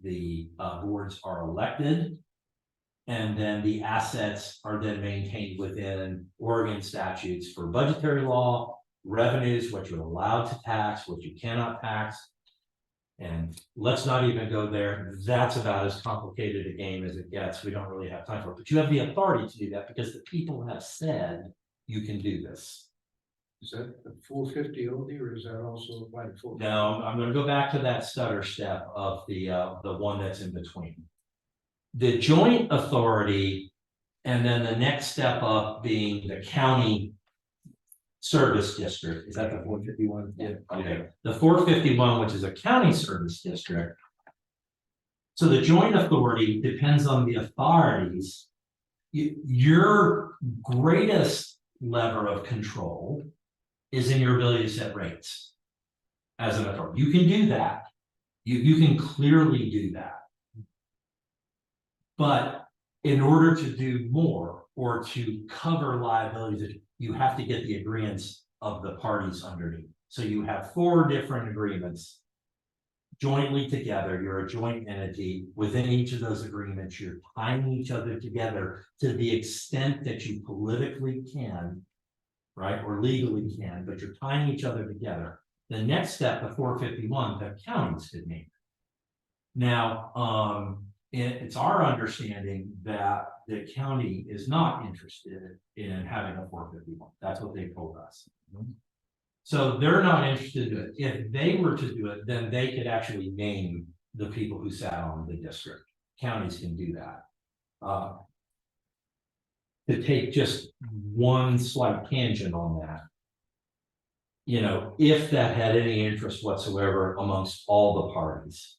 The boards are elected. And then the assets are then maintained within Oregon statutes for budgetary law, revenues, what you're allowed to tax, what you cannot tax. And let's not even go there. That's about as complicated a game as it gets. We don't really have time for it, but you have the authority to do that because the people have said you can do this. Is that a 450 only, or is that also applied for? Now, I'm gonna go back to that stutter step of the one that's in between. The joint authority, and then the next step up being the county service district. Is that the 451? Yeah. Okay, the 451, which is a county service district. So the joint authority depends on the authorities. Your greatest lever of control is in your ability to set rates as an authority. You can do that. You can clearly do that. But in order to do more or to cover liabilities, you have to get the agreements of the parties underneath. So you have 4 different agreements jointly together. You're a joint entity. Within each of those agreements, you're tying each other together to the extent that you politically can, right, or legally can, but you're tying each other together. The next step, the 451, the counties could make. Now, it's our understanding that the county is not interested in having a 451. That's what they told us. So they're not interested in it. If they were to do it, then they could actually name the people who sat on the district. Counties can do that. To take just one slight tangent on that. You know, if that had any interest whatsoever amongst all the parties,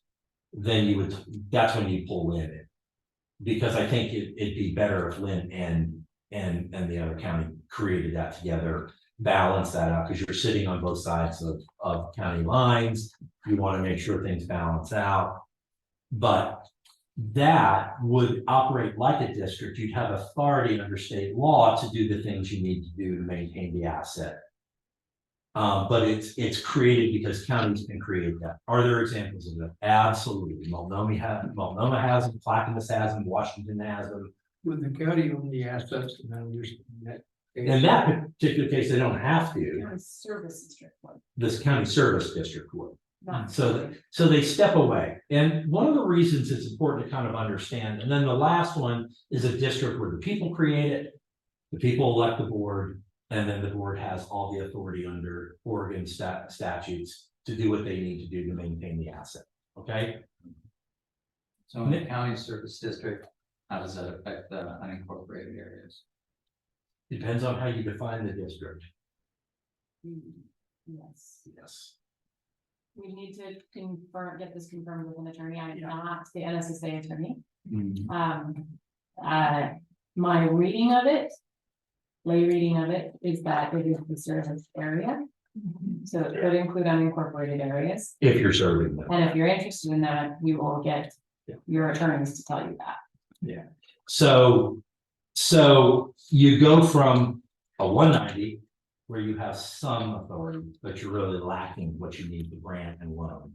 then you would, that's when you pull Lynn in. Because I think it'd be better if Lynn and the other county created that together, balance that out, because you're sitting on both sides of county lines. You want to make sure things balance out. But that would operate like a district. You'd have authority under state law to do the things you need to do to maintain the asset. But it's created because counties can create that. Are there examples of that? Absolutely. Multnomah has them, Clackamas has them, Washington has them. With the county own the assets and then there's that. In that particular case, they don't have to. County service district one, This county service district would. not. So they step away. And one of the reasons it's important to kind of understand, and then the last one is a district where the people create it, the people elect the board, and then the board has all the authority under Oregon statutes to do what they need to do to maintain the asset. Okay? So in the county service district, how does that affect the unincorporated areas? Depends on how you define the district. Yes, Yes. we need to get this confirmed with an attorney. I'm not the NSSA attorney. My reading of it, lay reading of it, is that it is the service area. So it could include unincorporated areas. If you're serving them. And if you're interested in that, we will get your attorneys to tell you that. Yeah. So you go from a 190 where you have some authority, but you're really lacking what you need to grant and loan,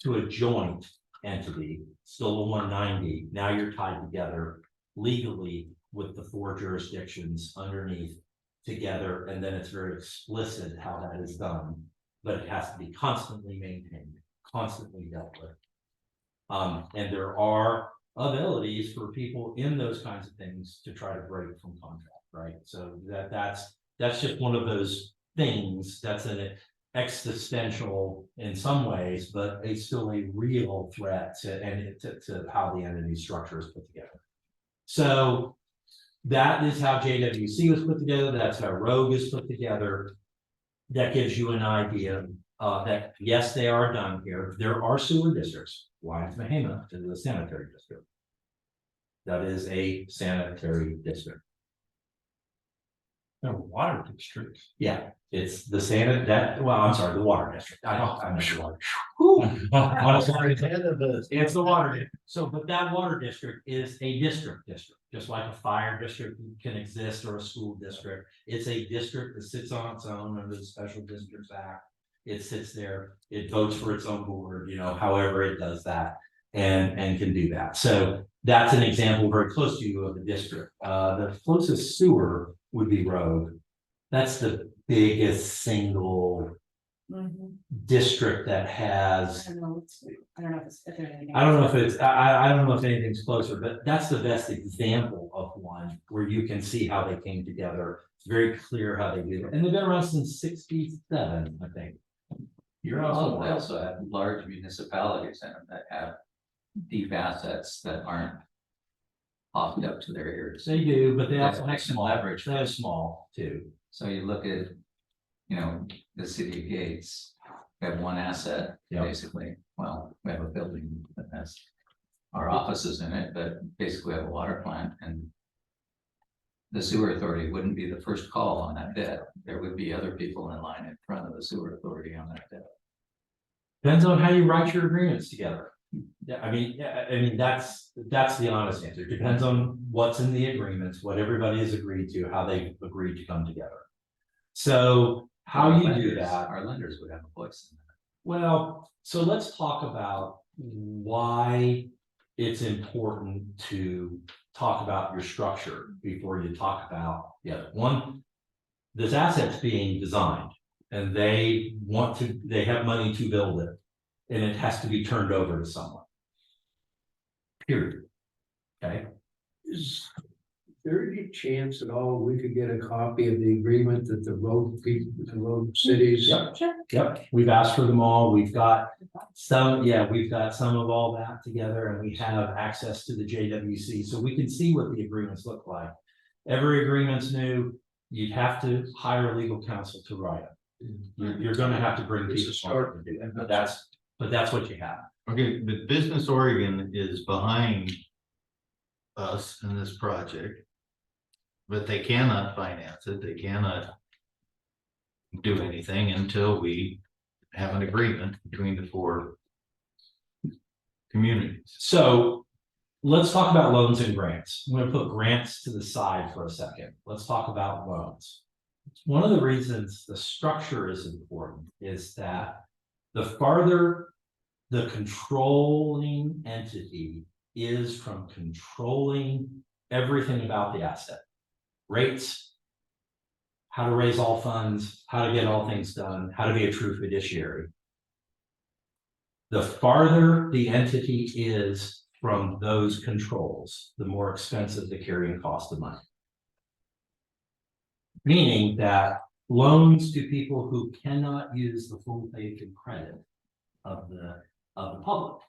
to a joint entity, still a 190. Now you're tied together legally with the 4 jurisdictions underneath together, and then it's very explicit how that is done, but it has to be constantly maintained, constantly dealt with. And there are abilities for people in those kinds of things to try to break from contract, right? So that's just one of those things that's an existential in some ways, but it's still a real threat to how the entity structure is put together. So that is how JWC was put together. That's how Rogue is put together. That gives you an idea that yes, they are done here. There are sewer districts. Wyoming is a sanitary district. That is a sanitary district. The water district. Yeah, it's the the water district. I'm sure. It's the water district. So, but that water district is a district, just like a fire district can exist or a school district. It's a district that sits on its own under the Special Districts Act. It sits there, it votes for its own board, however it does that and can do that. So that's an example very close to you of a district. The closest sewer would be Rogue. That's the biggest single district that has. I don't know if anything. I don't know if anything's closer, but that's the best example of one where you can see how they came together. It's very clear how they do it, and they've been around since '67, I think. They also have large municipalities in them that have deep assets that aren't hooked up to their ears. They do, but they also have They can small. leverage. They have small too. So you look at, the city of Gates, we have one asset, Yep. basically. Well, we have a building that has our offices in it, but basically we have a water plant, and the sewer authority wouldn't be the first call on that debt. There would be other people in line in front of the sewer authority on that debt. Depends on how you write your agreements together. Yeah, I mean, that's the honest answer. It depends on what's in the agreements, what everybody has agreed to, how they agreed to come together. So how you do that. Our lenders would have a voice in that. Well, so let's talk about why it's important to talk about your structure before you talk about the other one. This asset's being designed and they have money to build it, and it has to be turned over to someone. Period. Okay. Is there any chance at all we could get a copy of the agreement that the road people, the road cities? Yep, yep, we've asked for them all, we've got some, yeah, we've got some of all that together, and we have access to the JWC, so we can see what the agreements look like. Every agreement's new, you'd have to hire legal counsel to write it. You're gonna have to bring It's a people start. to do that, but that's what you have. Okay, but Business Oregon is behind us in this project. But they cannot finance it, they cannot do anything until we have an agreement between the four communities. So let's talk about loans and grants. I'm gonna put grants to the side for a second. Let's talk about loans. One of the reasons the structure is important is that the farther the controlling entity is from controlling everything about the asset. Rates, how to raise all funds, how to get all things done, how to be a true fiduciary. The farther the entity is from those controls, the more expensive the carrying cost of money. Meaning that loans to people who cannot use the full faith and credit of the public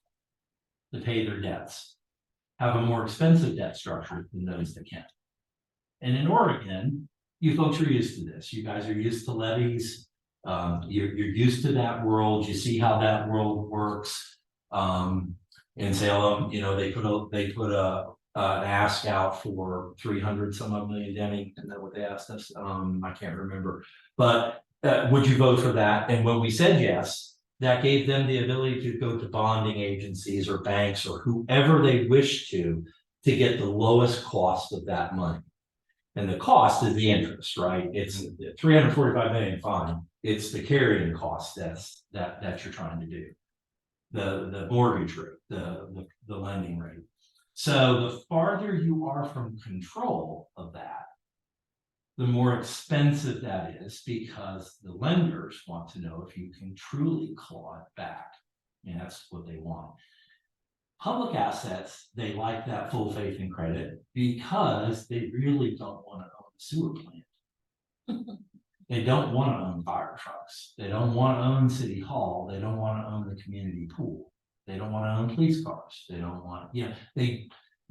to pay their debts have a more expensive debt structure than those that can. And in Oregon, you folks are used to this. You guys are used to levies. You're used to that world. You see how that world works. In Salem, you know, they put an ask out for 300 some odd million, Denny. Isn't that what they asked us? I can't remember. But would you vote for that? And when we said yes, that gave them the ability to go to bonding agencies or banks or whoever they wish to get the lowest cost of that money. And the cost is the interest, right? It's 345 million, fine. It's the carrying cost that you're trying to do. The mortgage rate, the lending rate. So the farther you are from control of that, the more expensive that is, because the lenders want to know if you can truly claw it back. And that's what they want. Public assets, they like that full faith and credit because they really don't want to own a sewer plant. They don't want to own fire trucks. They don't want to own City Hall. They don't want to own the community pool. They don't want to own police cars. They don't want,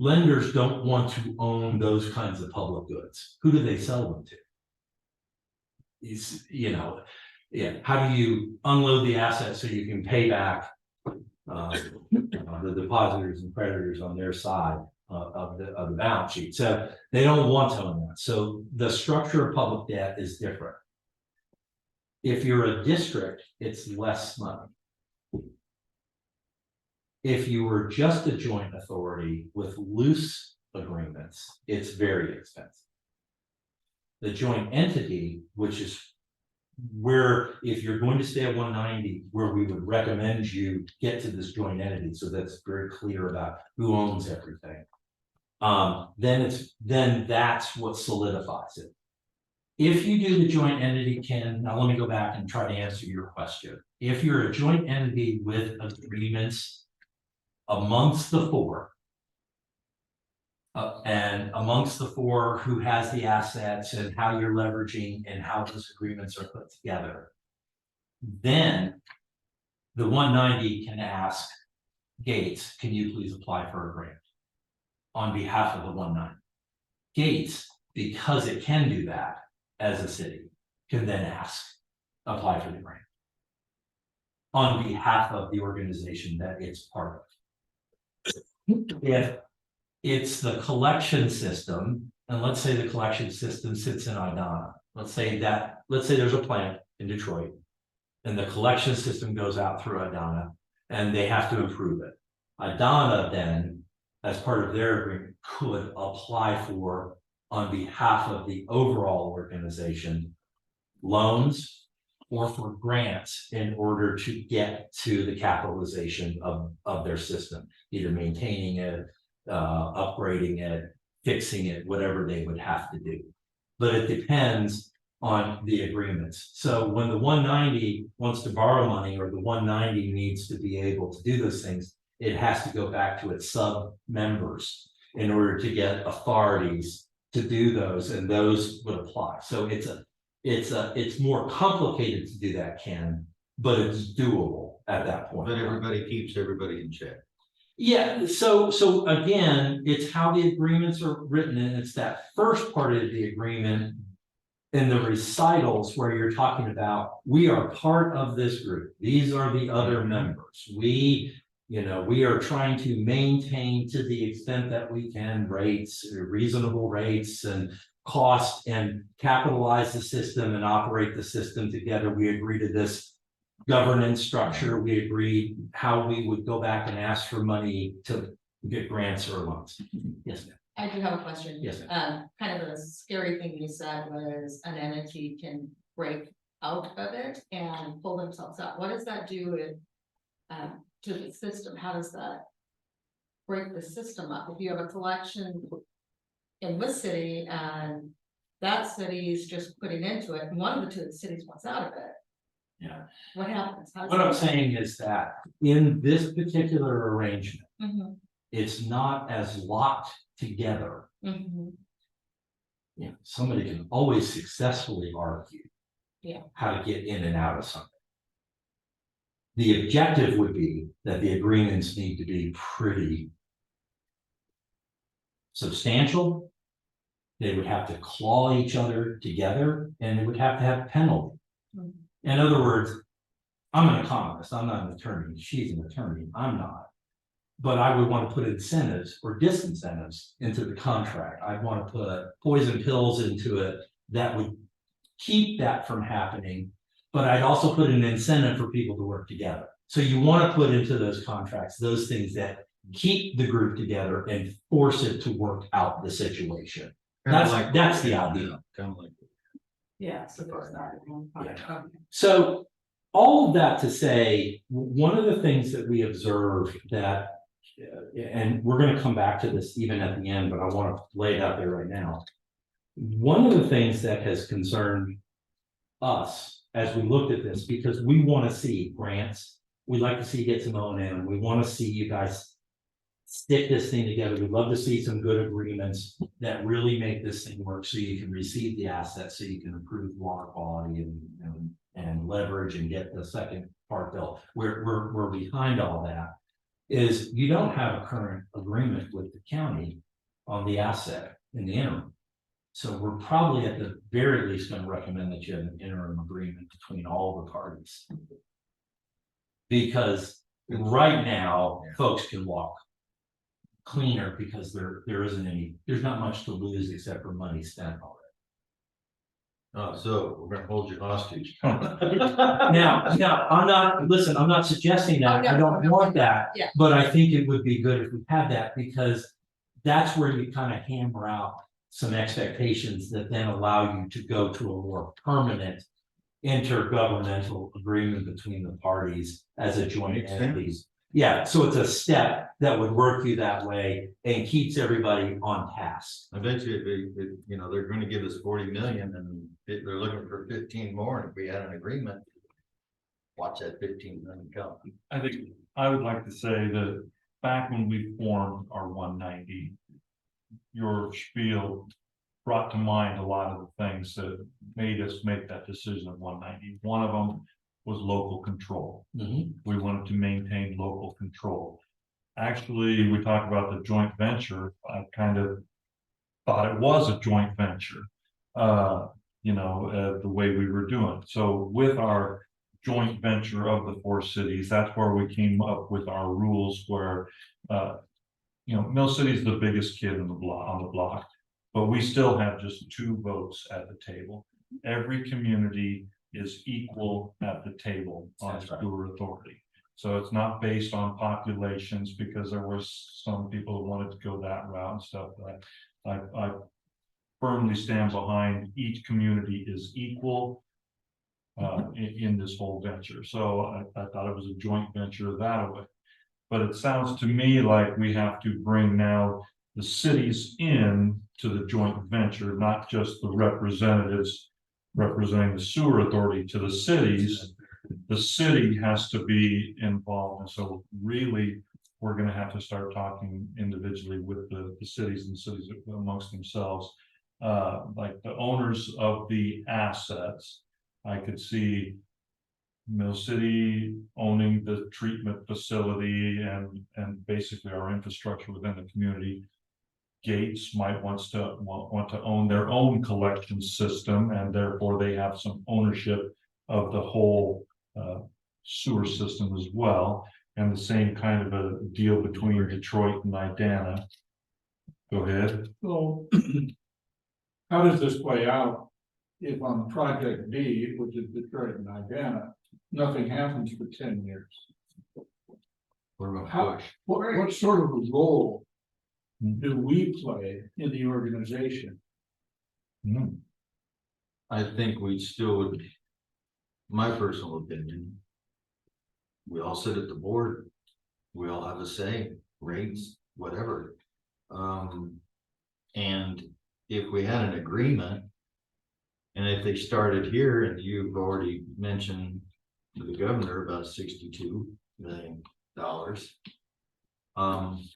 lenders don't want to own those kinds of public goods. Who do they sell them to? How do you unload the assets so you can pay back the depositors and creditors on their side of the balance sheet? So they don't want to own that. So the structure of public debt is different. If you're a district, it's less money. If you were just a joint authority with loose agreements, it's very expensive. The joint entity, which is where, if you're going to stay at 190, where we would recommend you get to this joint entity, so that's very clear about who owns everything. Then that's what solidifies it. If you do the joint entity, Ken, now let me go back and try to answer your question. If you're a joint entity with agreements amongst the four, and amongst the four who has the assets and how you're leveraging and how those agreements are put together, then the 190 can ask Gates, can you please apply for a grant on behalf of the 190? Gates, because it can do that as a city, can then apply for the grant on behalf of the organization that it's part of. If it's the collection system, and let's say the collection system sits in Idana. Let's say there's a plant in Detroit, and the collection system goes out through Idana, and they have to improve it. Idana then, as part of their agreement, could apply for, on behalf of the overall organization, loans or for grants in order to get to the capitalization of their system, either maintaining it, upgrading it, fixing it, whatever they would have to do. But it depends on the agreements. So when the 190 wants to borrow money, or the 190 needs to be able to do those things, it has to go back to its sub members in order to get authorities to do those, and those would apply. So it's more complicated to do that, Ken, but it's doable at that point. But everybody keeps everybody in check. Yeah, so again, it's how the agreements are written, and it's that first part of the agreement. In the recitals where you're talking about, we are part of this group, these are the other members, we are trying to maintain to the extent that we can rates, reasonable rates and cost, and capitalize the system and operate the system together. We agree to this governance structure, we agreed how we would go back and ask for money to get grants or loans. Yes, ma'am. I do have a question. Yes, ma'am. Kind of a scary thing you said was an entity can break out of it and pull themselves out. What does that do with, to the system? How does that break the system up? If you have a collection in this city and that city is just putting into it, and one of the two cities wants out of it, Yeah. what happens? How does What I'm that- saying is that in this particular arrangement, Mhm, it's not as locked together. mhm. Somebody can always successfully argue. Yeah. How to get in and out of something. The objective would be that the agreements need to be pretty substantial. They would have to claw each other together, and it would have to have penalty. Mhm. In other words, I'm an economist, I'm not an attorney, she's an attorney, I'm not. But I would want to put incentives or disincentives into the contract. I'd want to put poison pills into it that would keep that from happening. But I'd also put an incentive for people to work together. So you want to put into those contracts, those things that keep the group together and force it to work out the situation. That's the idea. Kind of like. Yeah, so there's that. Yeah. So all of that to say, one of the things that we observe that, and we're going to come back to this even at the end, but I want to lay it out there right now. One of the things that has concerned us as we looked at this, because we want to see grants, we'd like to see get some O&M, we want to see you guys stick this thing together. We'd love to see some good agreements that really make this thing work, so you can receive the assets, so you can improve water quality and leverage and get the second part built. We're behind all that. Is you don't have a current agreement with the county on the asset in the interim. So we're probably at the very least going to recommend that you have an interim agreement between all the parties. Because right now, folks can walk cleaner because there's not much to lose except for money spent already. Oh, so we're gonna hold you hostage. Now, I'm not suggesting that, I don't want that. Yeah. But I think it would be good if we had that, because that's where you kind of hammer out some expectations that then allow you to go to a more permanent intergovernmental agreement between the parties as a joint Makes entity. sense. Yeah, so it's a step that would work you that way and keeps everybody on task. I bet you, they're gonna give us 40 million and they're looking for 15 more, and if we had an agreement. Watch that 15 million come. I think I would like to say that back when we formed our 190, your spiel brought to mind a lot of the things that made us make that decision of 190. One of them was local control. Mhm. We wanted to maintain local control. Actually, we talked about the joint venture. I kind of thought it was a joint venture, the way we were doing. So with our joint venture of the 4 cities, that's where we came up with our rules where, Mill City is the biggest kid on the block, but we still have just 2 votes at the table. Every community is equal at the table on That's right. sewer authority. So it's not based on populations, because there was some people who wanted to go that route and stuff. But I firmly stand behind each community is equal in this whole venture. So I thought it was a joint venture that way. But it sounds to me like we have to bring now the cities in to the joint venture, not just the representatives representing the sewer authority to the cities. The city has to be involved, and so really, we're gonna have to start talking individually with the cities and cities amongst themselves like the owners of the assets. I could see Mill City owning the treatment facility and basically our infrastructure within the community. Gates might want to own their own collection system, and therefore they have some ownership of the whole sewer system as well. And the same kind of a deal between Detroit and Idana. Go ahead. So how does this play out if on project B, which is Detroit and Idana, nothing happens for 10 years? We're gonna How- push. What sort of a role do we play in the organization? Hmm. I think we still would, my personal opinion. We all sit at the board. We all have a say, rates, whatever. And if we had an agreement. And if they started here, and you've already mentioned to the governor about $62 million.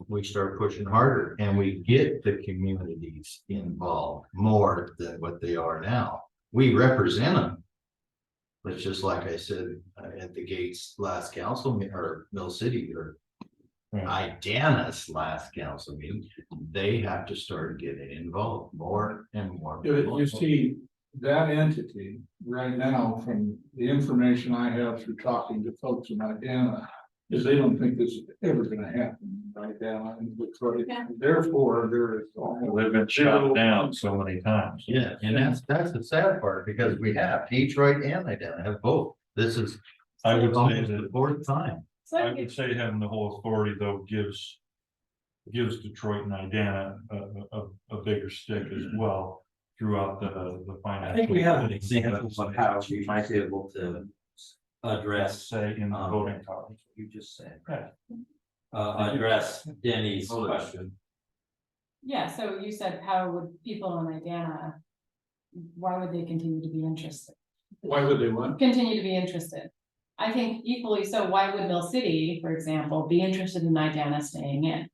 We start pushing harder and we get the communities involved more than what they are now. We represent them. But just like I said, at the Gates last council or Mill City or Idana's last council meeting, they have to start getting involved more and more. You see, that entity right now, from the information I have through talking to folks in Idana, is they don't think this is ever gonna happen in Idana and Detroit. Therefore, there is. They've been shut down so many times. Yeah, and that's the sad part, because we have Detroit and Idana have both. This is. I would say almost that- the fourth time. So I would say having the whole authority though gives Detroit and Idana a bigger stick as well throughout the financial. I think we have an example of how we might be able to address, Say in the voting power. you just said, Okay. address Denny's question. Yeah, so you said how would people in Idana, why would they continue to be interested? Why would they want? Continue to be interested. I think equally so, why would Mill City, for example, be interested in Idana staying in?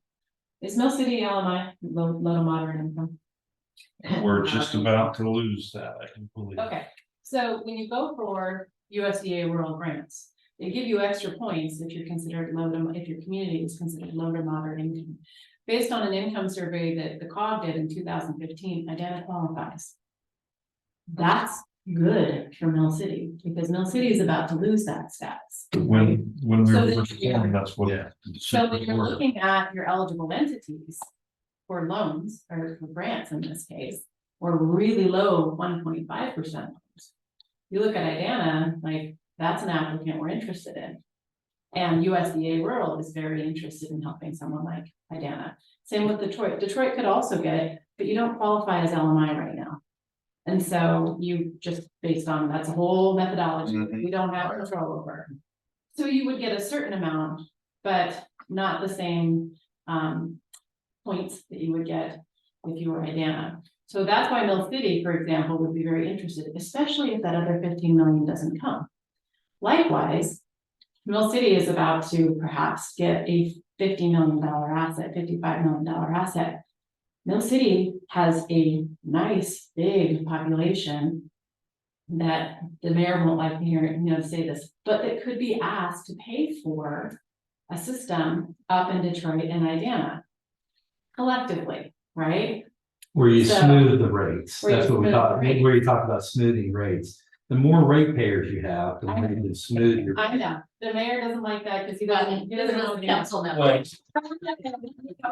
Is Mill City LMI, low to moderate income? We're just about to lose that, I can believe. Okay, so when you go for USDA rural grants, they give you extra points if you're considered low to, if your community is considered low to moderate income. Based on an income survey that the COG did in 2015, Idana qualifies. That's good for Mill City, because Mill City is about to lose that status. When we So were then- reformed, that's what. Yeah. So when you're looking at your eligible entities for loans or for grants in this case, or really low 1.5% loans. You look at Idana, like that's an applicant we're interested in. And USDA Rural is very interested in helping someone like Idana. Same with Detroit. Detroit could also get it, but you don't qualify as LMI right now. And so you just based on, that's a whole methodology that we don't have control over. So you would get a certain amount, but not the same points that you would get if you were Idana. So that's why Mill City, for example, would be very interested, especially if that other 15 million doesn't come. Likewise, Mill City is about to perhaps get a $50 million asset, $55 million asset. Mill City has a nice big population that the mayor won't like to hear, say this, but that could be asked to pay for a system up in Detroit and Idana collectively, right? Where you So- smooth the rates, Where you that's what we smooth talk, the rates. where you talk about smoothing rates. The more ratepayers you have, the more you can smooth your. I know, the mayor doesn't like that because he doesn't know. what he wants. Council member.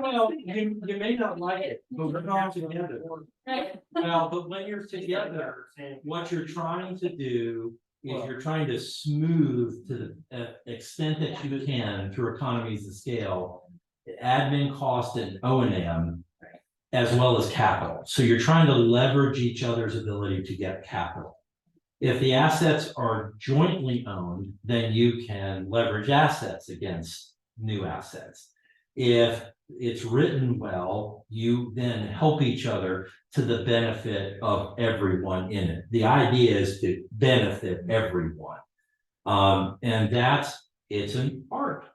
Well, you may not like it, but we're not together. Right. Well, but when you're together, what you're trying to do is you're trying to smooth to the extent that you can through economies of scale, admin cost and O&M, as well as capital. So you're trying to leverage each other's ability to get capital. If the assets are jointly owned, then you can leverage assets against new assets. If it's written well, you then help each other to the benefit of everyone in it. The idea is to benefit everyone. And it's an art.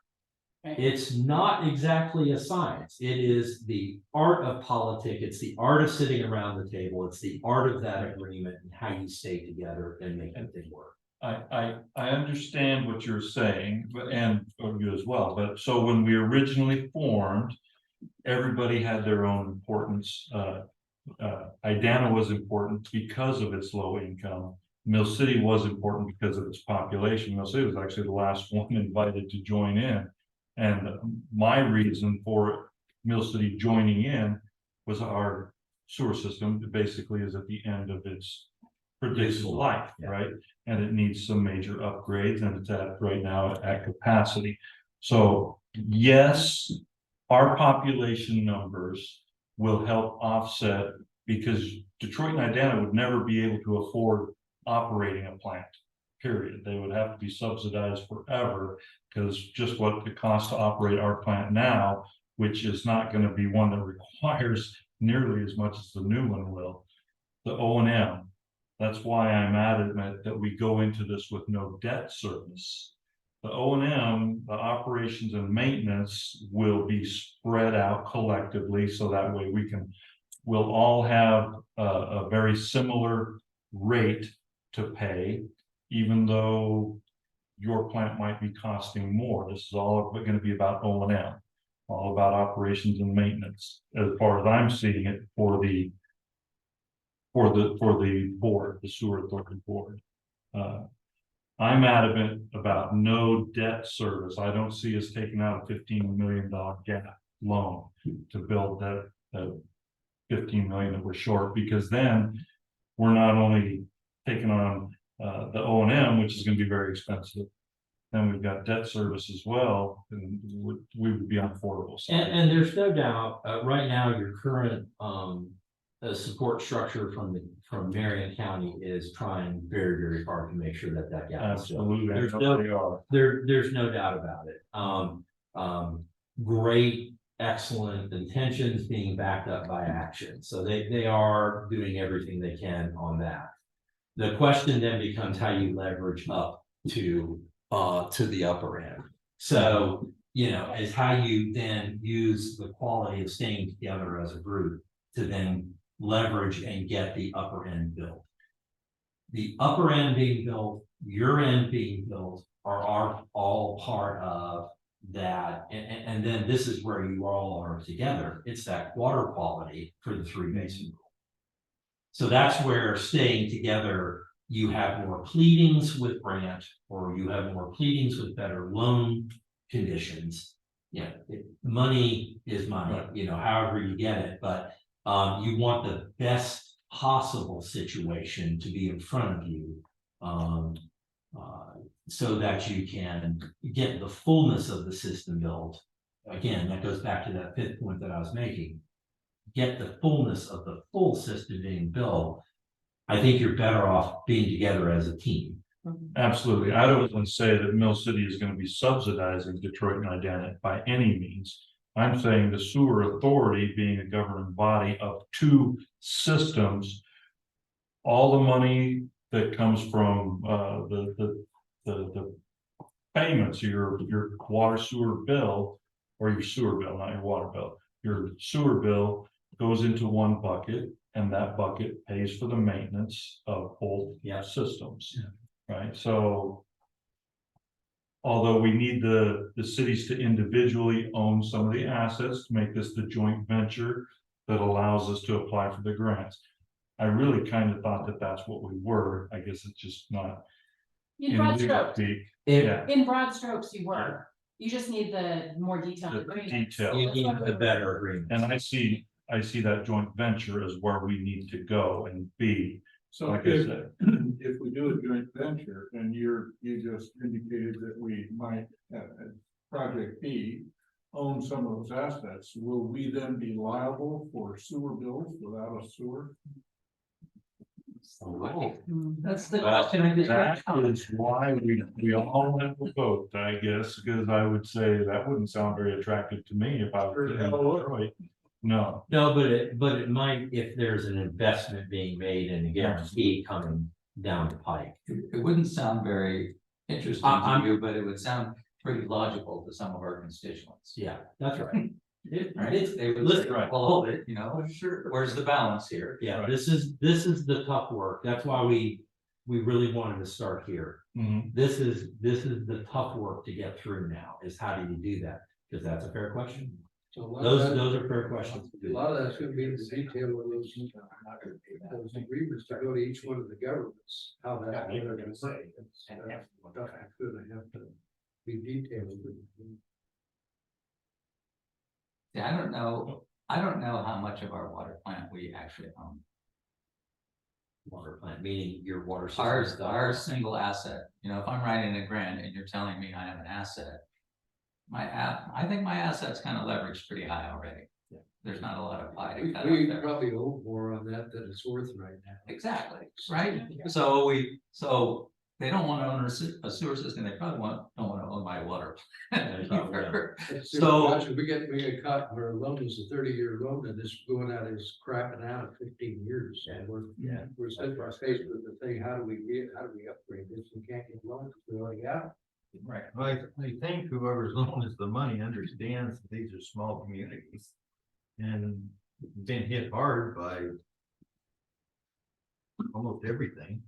It's not exactly a science. It is the art of politics. It's the art of sitting around the table. It's the art of that agreement and how you stay together and make the thing work. I understand what you're saying, and you as well, but so when we originally formed, everybody had their own importance. Idana was important because of its low income. Mill City was important because of its population. Mill City was actually the last one invited to join in. And my reason for Mill City joining in was our sewer system basically is at the end of its predicted life, right? And it needs some major upgrades, and it's at right now at capacity. So yes, our population numbers will help offset, because Detroit and Idana would never be able to afford operating a plant, period. They would have to be subsidized forever, because just what it costs to operate our plant now, which is not going to be one that requires nearly as much as the new one will, the O&M. That's why I'm adamant that we go into this with no debt service. The O&M, the operations and maintenance will be spread out collectively, so that way we'll all have a very similar rate to pay, even though your plant might be costing more. This is all going to be about O&M, all about operations and maintenance, as far as I'm seeing it for the board, the sewer authority board. I'm adamant about no debt service. I don't see us taking out a $15 million gap loan to build that 15 million that we're short, because then we're not only taking on the O&M, which is going to be very expensive. Then we've got debt service as well, and we would be on affordable side. And there's no doubt, right now, your current support structure from Marion County is trying very, very hard to make sure that that gap is filled. Absolutely, There's no doubt about it. Great, excellent intentions being backed up by action. So they are doing everything they can on that. The question then becomes how you leverage up to the upper end. So, is how you then use the quality of staying together as a group to then leverage and get the upper end built. The upper end being built, your end being built are all part of that. And then this is where you all are together. It's that water quality for the 3 basin rule. So that's where staying together, you have more pleadings with grant, or you have more pleadings with better loan conditions. Money is money, however you get it, but you want the best possible situation to be in front of you, so that you can get the fullness of the system built. Again, that goes back to that 5th point that I was making. Get the fullness of the full system being built. I think you're better off being together as a team. Absolutely. I don't want to say that Mill City is going to be subsidizing Detroit and Idana by any means. I'm saying the sewer authority, being a governing body of 2 systems, all the money that comes from the payments, your water sewer bill, or your sewer bill, not your water bill, your sewer bill goes into one bucket, and that bucket pays for the maintenance of both systems. Right. So although we need the cities to individually own some of the assets to make this the joint venture that allows us to apply for the grants, I really kind of thought that that's what we were. I guess it's just not. In broad strokes, Yeah. in broad strokes, you were. You just need the more detailed The agreement. detail. You need a better agreement. And I see that joint venture as where we need to go and be. So like I said, if we do a joint venture, and you just indicated that we might, project B, own some of those assets, will we then be liable for sewer bills without a sewer? That's the question I that is why we all have a vote, I guess, because I would say that wouldn't sound very attractive to me if I was in Detroit. No, but it might, if there's an investment being made and a guarantee coming down the pike. It wouldn't sound very interesting to you, but it would sound pretty logical to some of our constituents. Yeah, that's right. Right? They would Listen, say, right. well, hold it, you know, where's the balance here? Yeah, Right. this is the tough work. That's why we really wanted to start here. Mhm. This is the tough work to get through now, is how do you do that? Because that's a fair question. So a lot of Those that- are fair questions. to A do. lot of that's gonna be in the detail of those agreements to go to each one of the governments, how that, what they're gonna say. It's, stuff that's gonna have to be detailed. Yeah, I don't know how much of our water plant we actually own. Water plant, meaning your water system. Our single asset, you know, if I'm writing a grant and you're telling me I have an asset. I think my asset's kind of leveraged pretty high already. Yeah. There's not a lot of pie to cut out We there. probably owe more on that than it's worth right now. Exactly, right? So they don't want to own a sewer system, they probably don't want to own my water. They probably don't. either. So we get caught, our loan is a 30-year loan and this going out is crapping out at 15 years. And we're sitting faced with the thing, how do we upgrade this? We can't get loans, we already got it. Right, well, I think whoever's loaning us the money understands that these are small communities. And been hit hard by almost everything.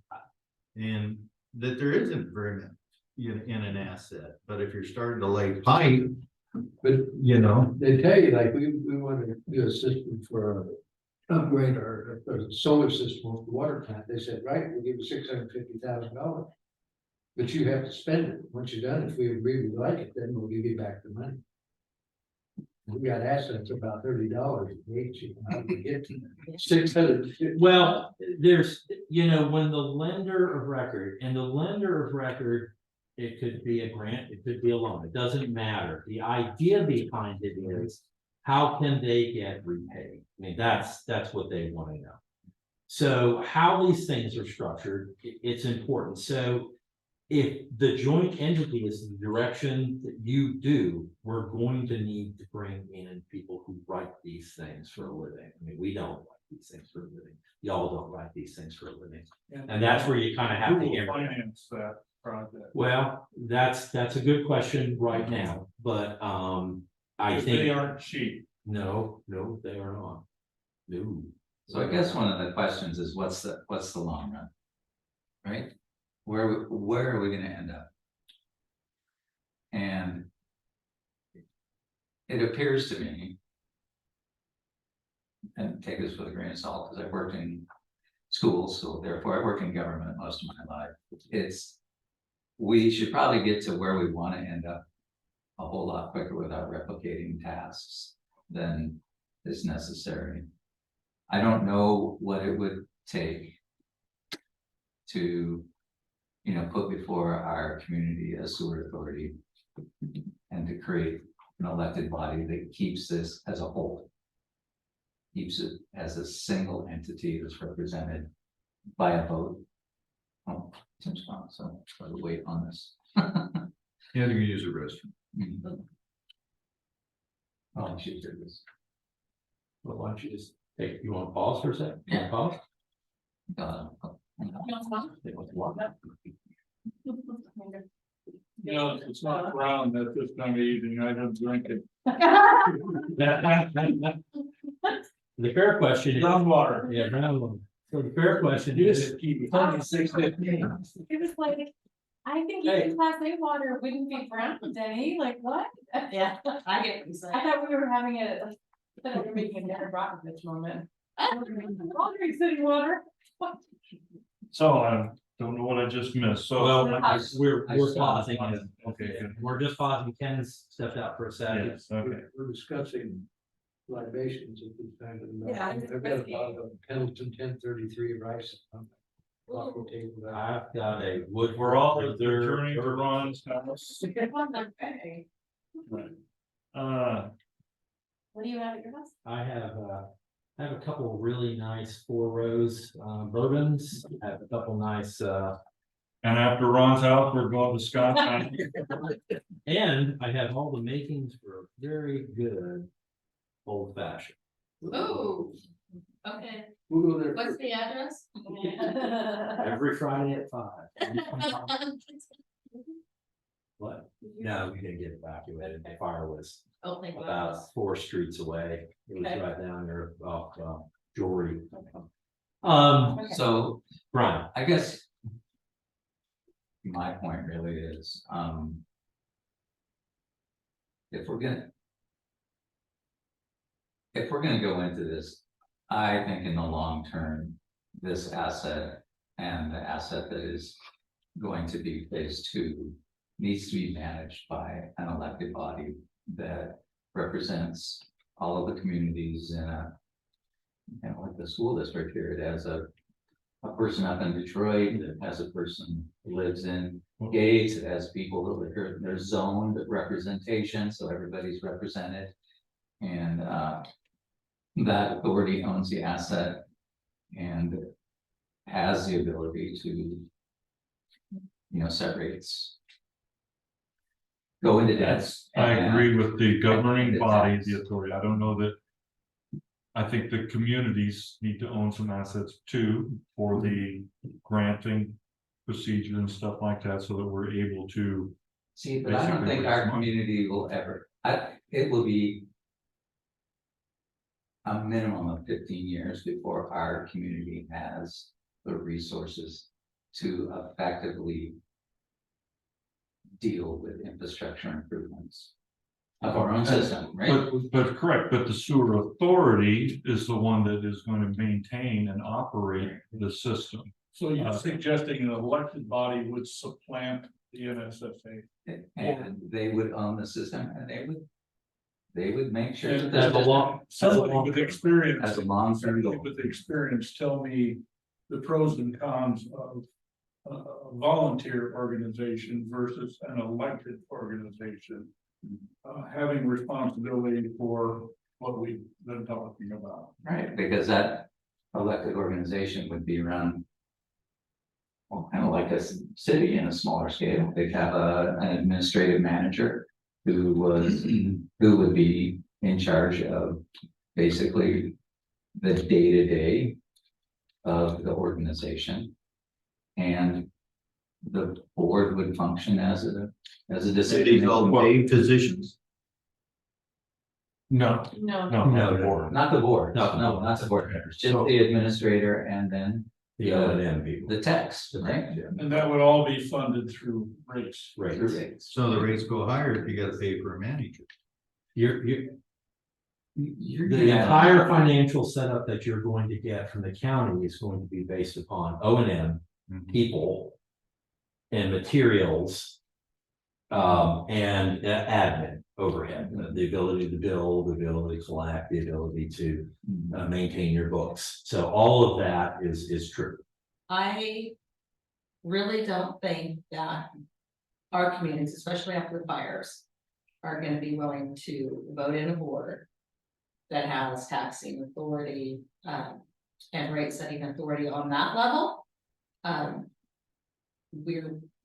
And that there isn't very much in an asset, but if you're starting to lay pipe, But you know. they tell you, like, we want to do a system for upgrade our solar system of the water plant. They said, right, we'll give you $650,000. But you have to spend it. Once you're done, if we agree we like it, then we'll give you back the money. We got assets about $30 each. How do we get to that? 600. Well, there's, when the lender of record, it could be a grant, it could be a loan, it doesn't matter. The idea behind it is, how can they get repaid? I mean, that's what they want to know. So how these things are structured, it's important. So if the joint entity is the direction that you do, we're going to need to bring in people who write these things for a living. I mean, we don't write these things for a living. Y'all don't write these things for a living. And that's where you kind of have to Who will hear. finance that project? Well, that's a good question right now, but I If they think, aren't cheap. no, they are not. No. So I guess one of the questions is what's the long run? Right? Where are we gonna end up? And it appears to me, and take this with a grain of salt, because I've worked in schools, so therefore I work in government most of my life. We should probably get to where we want to end up a whole lot quicker without replicating tasks than is necessary. I don't know what it would take to, put before our community a sewer authority and to create an elected body that keeps this as a whole. Keeps it as a single entity that's represented by a vote. Oh, Tim's gone, so try to wait on this. Yeah, you use a restroom. Oh, I should do this. Well, why don't you just you want to pause for a second? You want to pause? They want to walk up. It's not brown at this time of evening. I don't drink it. The fair question is. Groundwater. Yeah, groundwater. So the fair question is. It was like, I think Hey. even class A water wouldn't be brown, Denny, like what? Yeah, I get what you're saying. I thought we were having I thought we were making a Darren Brockovich moment. Water, city water. What? So I don't know what I just missed, so. Well, we're I saw pausing. Okay, good. We're just pausing. Ken's stepped out for a second. Yes, okay. We're discussing libations at this time of the night. Yeah, I've got a lot of Pendleton 1033 rice. Coffee table. I've got a wood. We're all adjourning to Ron's house. Okay. Right. What do you have at your house? I have a couple of really nice 4 rows bourbons. I have a couple nice And after Ron's house, we're going to Scott. and I have all the makings for a very good old fashioned. Ooh, okay, We'll go there. what's the address? Every Friday at 5. What? No, we didn't get evacuated. The fire was Oh, thank God. about 4 streets away. It was Okay. right down there off, Jewelry. Okay. So Brian, I guess. My point really is, if we're gonna. If we're gonna go into this, I think in the long term, this asset and the asset that is going to be phase 2. Needs to be managed by an elected body that represents all of the communities in a. Like the school district here, it has a person up in Detroit, it has a person who lives in Gates, it has people that live here, there's zoned representation, so everybody's represented. And that authority owns the asset and has the ability to, set rates. Go into debts. I agree with the governing and the body, tax. the authority. I don't know that. I think the communities need to own some assets too for the granting procedure and stuff like that, so that we're able to. See, but I don't Basically think raise our money. community will ever, it will be. A minimum of 15 years before our community has the resources to effectively. Deal with infrastructure improvements. Of our own system, right? But correct, but the sewer authority is the one that is going to maintain and operate the system. So you're suggesting an elected body would supplant the NSSA? And they would own the system and they would make sure that And there's somebody with experience. as a long-term Somebody goal. with experience, tell me the pros and cons of a volunteer organization versus an elected organization. Having responsibility for what we've been talking about. Right, because that elected organization would be run. Well, kind of like a city in a smaller scale, they'd have an administrative manager who would be in charge of basically the day-to-day of the organization. And the board would function as a decision. paid positions. No, No. no, No, no, no. board. Not the board, Not the no, board. not the board members, just the administrator and then the O&M people. the text, right? And that would all be funded through rates. Right. The rates. So the rates go higher if you gotta pay for a manager. You're, You're the gonna- entire financial setup that you're going to get from the county is going to be based upon O&M, people. And materials. And admin overhead, the ability to build, the ability to collect, the ability to maintain your books. So all of that is true. I really don't think that our communities, especially after the fires, are gonna be willing to vote in a board that has taxing authority, and rate setting authority on that level.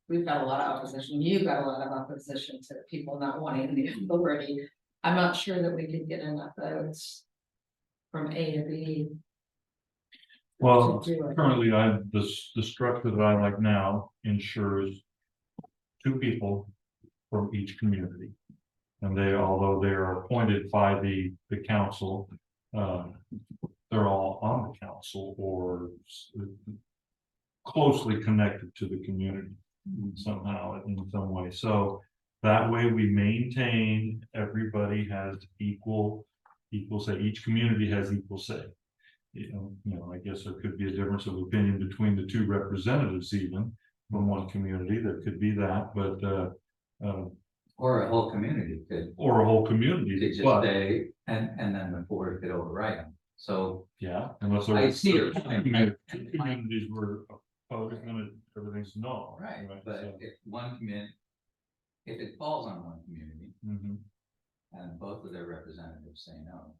We've got a lot of opposition, you've got a lot of opposition to people not wanting the authority. I'm not sure that we could get enough votes from A to B. Well, to do it. currently, the structure that I like now ensures 2 people from each community. And although they are appointed by the council, they're all on the council or closely connected to the community somehow in some way. So that way we maintain, everybody has equal say, each community has equal say. You know, I guess there could be a difference of opinion between the 2 representatives even from one community, there could be that, but Or a whole community could or a whole community, just but say, and then the board could override them, so. yeah, unless there I were see your two point. communities were opposed, then everything's no. Right, but So, if one community. If it falls on one community mhm. and both of their representatives say no.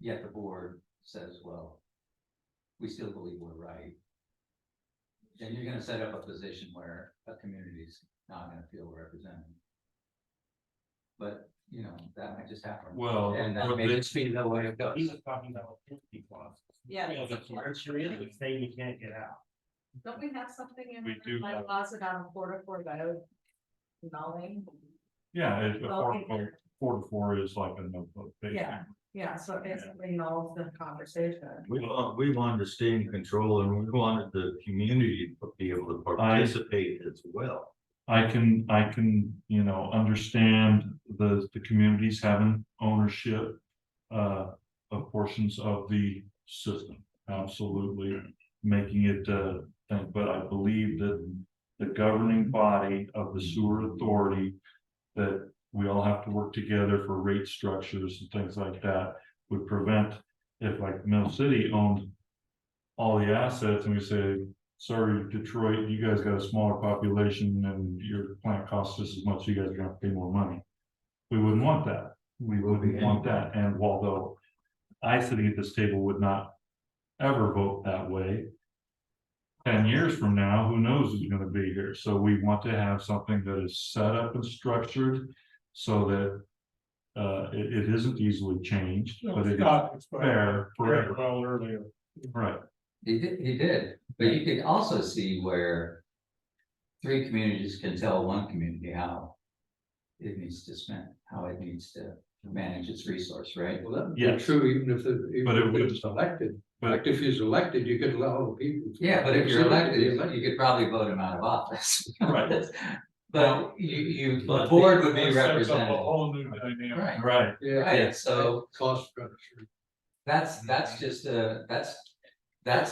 Yet the board says, well. We still believe we're right. Then you're gonna set up a position where a community's not gonna feel represented. But, that might just happen. Well, And that but may they- just be the way it goes. talking about 50 clauses. Yeah. You're in it, saying you can't get out. Don't we have something in We do my have- laws about a 4-to-4 vote? Knowing. Yeah, it, Well, four to four is like a no vote. basically. Yeah, so it basically nulls the conversation. We wanted to stay in control and we wanted the community to be able to participate as well. I can, understand the communities having ownership. Of portions of the system, absolutely, making it, but I believe that the governing body of the sewer authority, that we all have to work together for rate structures and things like that, would prevent, if like Mill City owned all the assets and we say, sorry, Detroit, you guys got a smaller population and your plant costs just as much, you guys are gonna have to pay more money. We wouldn't want that. We wouldn't want that. And although I sitting at this table would not ever vote that way, 10 years from now, who knows who's gonna be here? So we want to have something that is set up and structured so that it isn't easily changed, but it is fair forever. Well, earlier. Right. He did, but you could also see where three communities can tell one community how it needs to spend, how it needs to manage its resource, right? Well, that'd Yes. be true, even if But it would- it's elected. but- Like if he's elected, you could allow the people. Yeah, but if you're elected, Elected. you could probably vote him out of office. Right. But the But board would be That sets up represented. A whole new dynamic. Right, Right. Yeah. right, so Cost structure. that's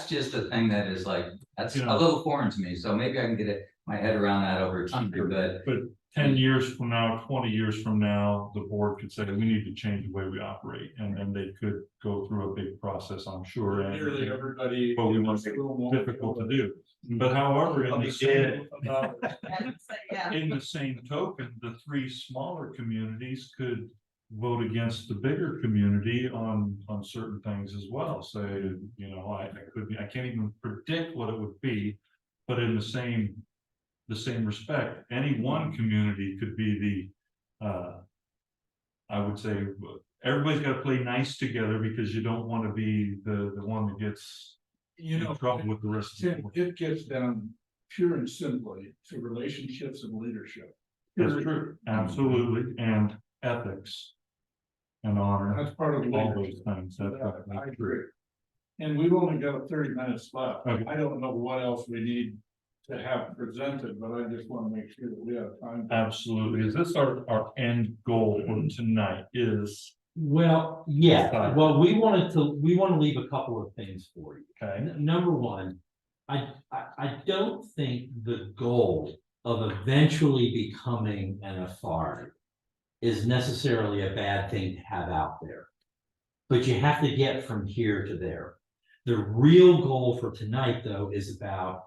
just a thing that is like, that's You a know- little foreign to me, so maybe I can get my head around that over time, but. But 10 years from now, 20 years from now, the board could say, we need to change the way we operate, and then they could go through a big process, I'm sure. And Nearly everybody. But we want to make it difficult to do. But however, in the same, Yeah. in the same token, the three smaller communities could vote against the bigger community on certain things as well. Say, I can't even predict what it would be, but in the same respect, any one community could be I would say, everybody's got to play nice together because you don't want to be the one that gets in trouble with the rest of Tim, the. it gets down pure and simply to relationships and leadership. That's true, absolutely, and ethics. And honor, That's part of the all leadership. those things, that's I right. agree. And we've only got 30 minutes left. Okay. I don't know what else we need to have presented, but I just want to make sure that we have time. Absolutely, is this our end goal for tonight is, Well, yeah, well, we want to leave a couple of things for you. okay, Number one, I don't think the goal of eventually becoming an authority is necessarily a bad thing to have out there. But you have to get from here to there. The real goal for tonight, though, is about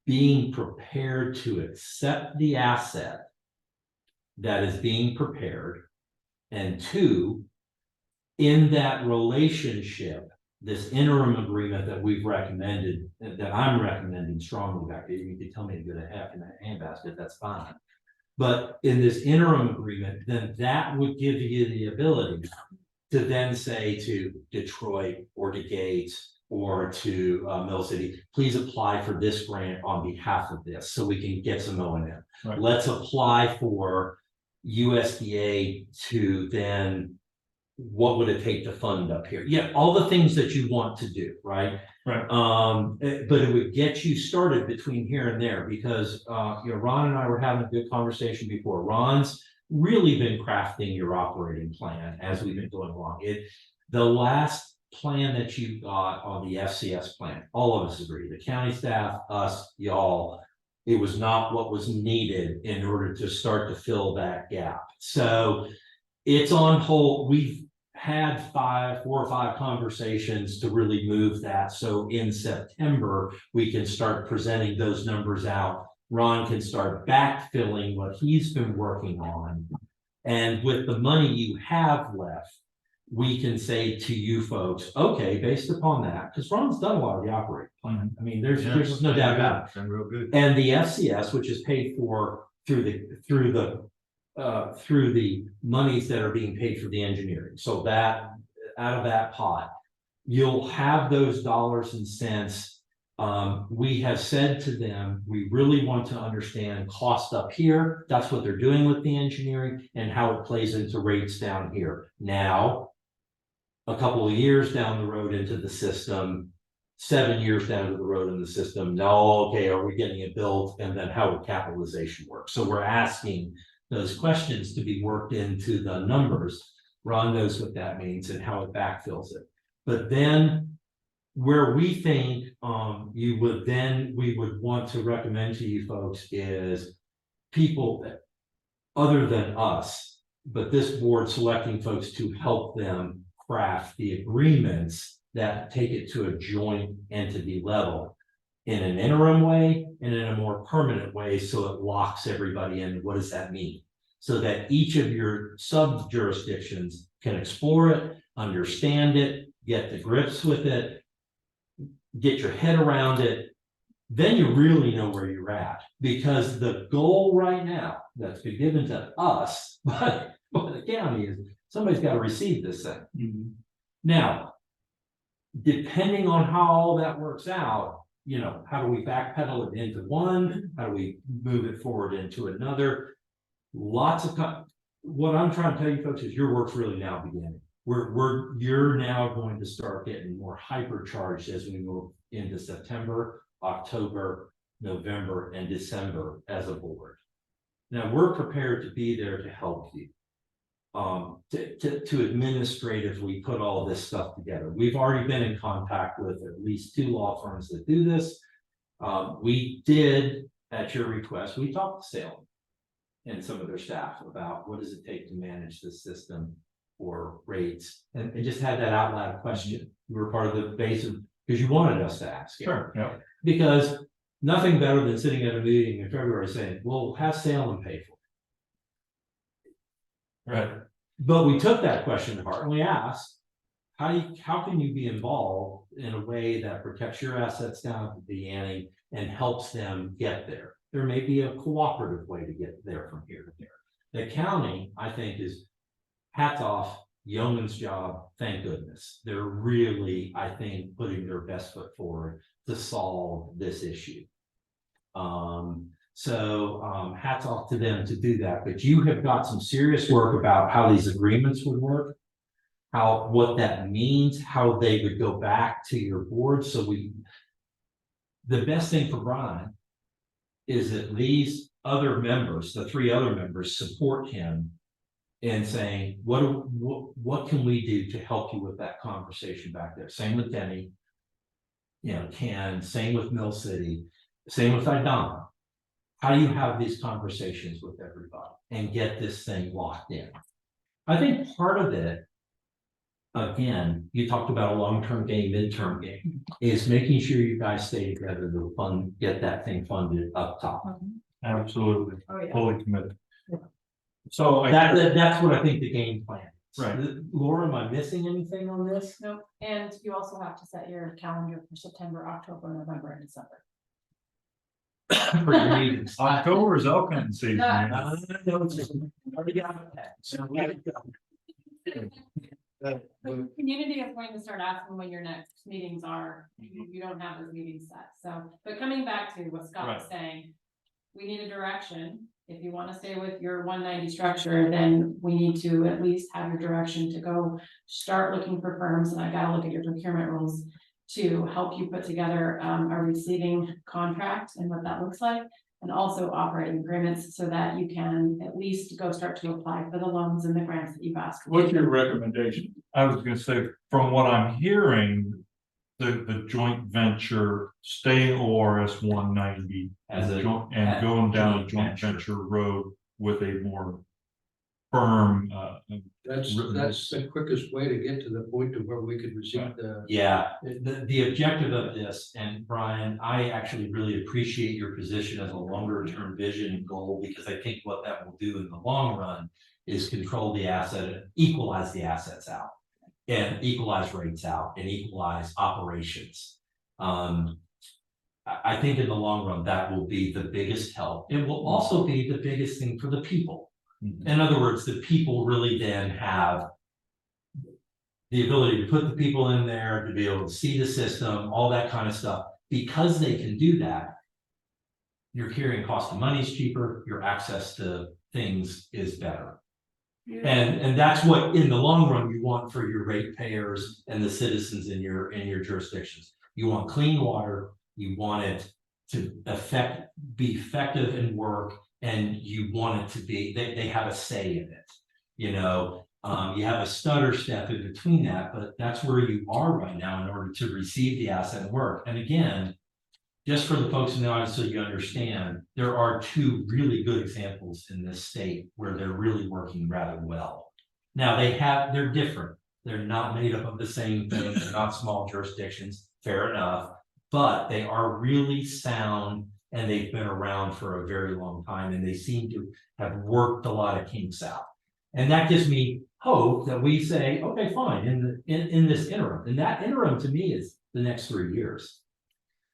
being prepared to accept the asset that is being prepared. And two, in that relationship, this interim agreement that we've recommended, that I'm recommending strongly, back, you can tell me to go to heck in that handbasket, that's fine. But in this interim agreement, then that would give you the ability to then say to Detroit or to Gates or to Mill City, please apply for this grant on behalf of this, so we can get some O&M. Right. Let's apply for USDA to then, what would it take to fund up here? Yeah, all the things that you want to do, right? Right. But it would get you started between here and there, because Ron and I were having a good conversation before. Ron's really been crafting your operating plan as we've been going along. The last plan that you got on the FCS plan, all of us agree, the county staff, us, y'all, it was not what was needed in order to start to fill that gap. So it's on hold. We've had 4 or 5 conversations to really move that. So in September, we can start presenting those numbers out. Ron can start backfilling what he's been working on. And with the money you have left, we can say to you folks, okay, based upon that, because Ron's done a lot of the operating plan. I mean, there's no doubt about it. Been real good. And the FCS, which is paid for through the monies that are being paid for the engineering. So that out of that pot, you'll have those dollars and cents We have said to them, we really want to understand cost up here. That's what they're doing with the engineering and how it plays into rates down here. Now, a couple of years down the road into the system, 7 years down to the road in the system, now, okay, are we getting it built? And then how would capitalization work? So we're asking those questions to be worked into the numbers. Ron knows what that means and how it backfills it. But then where we think we would want to recommend to you folks is people that other than us, but this board selecting folks to help them craft the agreements that take it to a joint entity level in an interim way and in a more permanent way, so it locks everybody in. What does that mean? So that each of your sub jurisdictions can explore it, understand it, get the grips with it, get your head around it. Then you really know where you're at, because the goal right now that's been given to us by the county is somebody's got to receive this thing. Now, depending on how all that works out, you know, how do we backpedal it into one? How do we move it forward into another? Lots of what I'm trying to tell you folks is your work's really now beginning. You're now going to start getting more hypercharged as we move into September, October, November, and December as a board. Now we're prepared to be there to help you. To administratively put all this stuff together. We've already been in contact with at least 2 law firms that do this. We did, at your request, we talked to Salem and some of their staff about what does it take to manage this system for rates, and just had that out loud question. We were part of the base of, because you wanted us to ask it. Sure, yeah. Because nothing better than sitting at a meeting in February saying, well, have Salem pay for it. Right. But we took that question to heart and we asked, how can you be involved in a way that protects your assets down at the ante and helps them get there? There may be a cooperative way to get there from here to there. The county, I think, is hats off, yeoman's job, thank goodness. They're really, I think, putting their best foot forward to solve this issue. So hats off to them to do that, but you have got some serious work about how these agreements would work, what that means, how they would go back to your board. So the best thing for Brian is that these other members, the 3 other members, support him in saying, what can we do to help you with that conversation back there? Same with Denny, you know, same with Mill City, same with Idana. How do you have these conversations with everybody and get this thing locked in? I think part of it, again, you talked about a long-term game, midterm game, is making sure you guys stay together to get that thing funded up top. Absolutely, Oh, yeah. fully committed. Yeah. So That's what I think the game plan is. Right. Laura, am I missing anything on this? No, and you also have to set your calendar for September, October, November, and December. For your meetings. October is elk season. Yeah. man. I know it's already got that. So we gotta go. The community is going to start asking when your next meetings are. You don't have those meetings set, so, but coming back to what Scott was saying. We need a direction. If you want to stay with your 190 structure, then we need to at least have your direction to go start looking for firms, and I gotta look at your procurement rules to help you put together a receiving contract and what that looks like, and also operating agreements so that you can at least go start to apply for the loans and the grants that you've asked. What's your recommendation? I was gonna say, from what I'm hearing, the joint venture stay ORS 190 As a and going down a joint venture. venture road with a more firm, That's the quickest way to get to the point to where we could receive the. Yeah, the objective of this, and Brian, I actually really appreciate your position as a longer term vision goal, because I think what that will do in the long run is control the asset, equalize the assets out. And equalize rates out and equalize operations. I think in the long run, that will be the biggest help. It will also be the biggest thing for the people. In other words, the people really then have the ability to put the people in there, to be able to see the system, all that kind of stuff. because they can do that, your carrying cost of money is cheaper, your access to things is better. And that's what, in the long run, you want for your ratepayers and the citizens in your jurisdictions. You want clean water, you want it to be effective and work, and you want it to be, they have a say in it. You know, you have a stutter step in between that, but that's where you are right now in order to receive the asset and work. And again, just for the folks in the audience, so you understand, there are two really good examples in this state where they're really working rather well. Now they're different. They're not made up of the same thing. They're not small jurisdictions, fair enough, but they are really sound and they've been around for a very long time and they seem to have worked a lot of kinks out. And that gives me hope that we say, okay, fine, in this interim, and that interim to me is the next 3 years.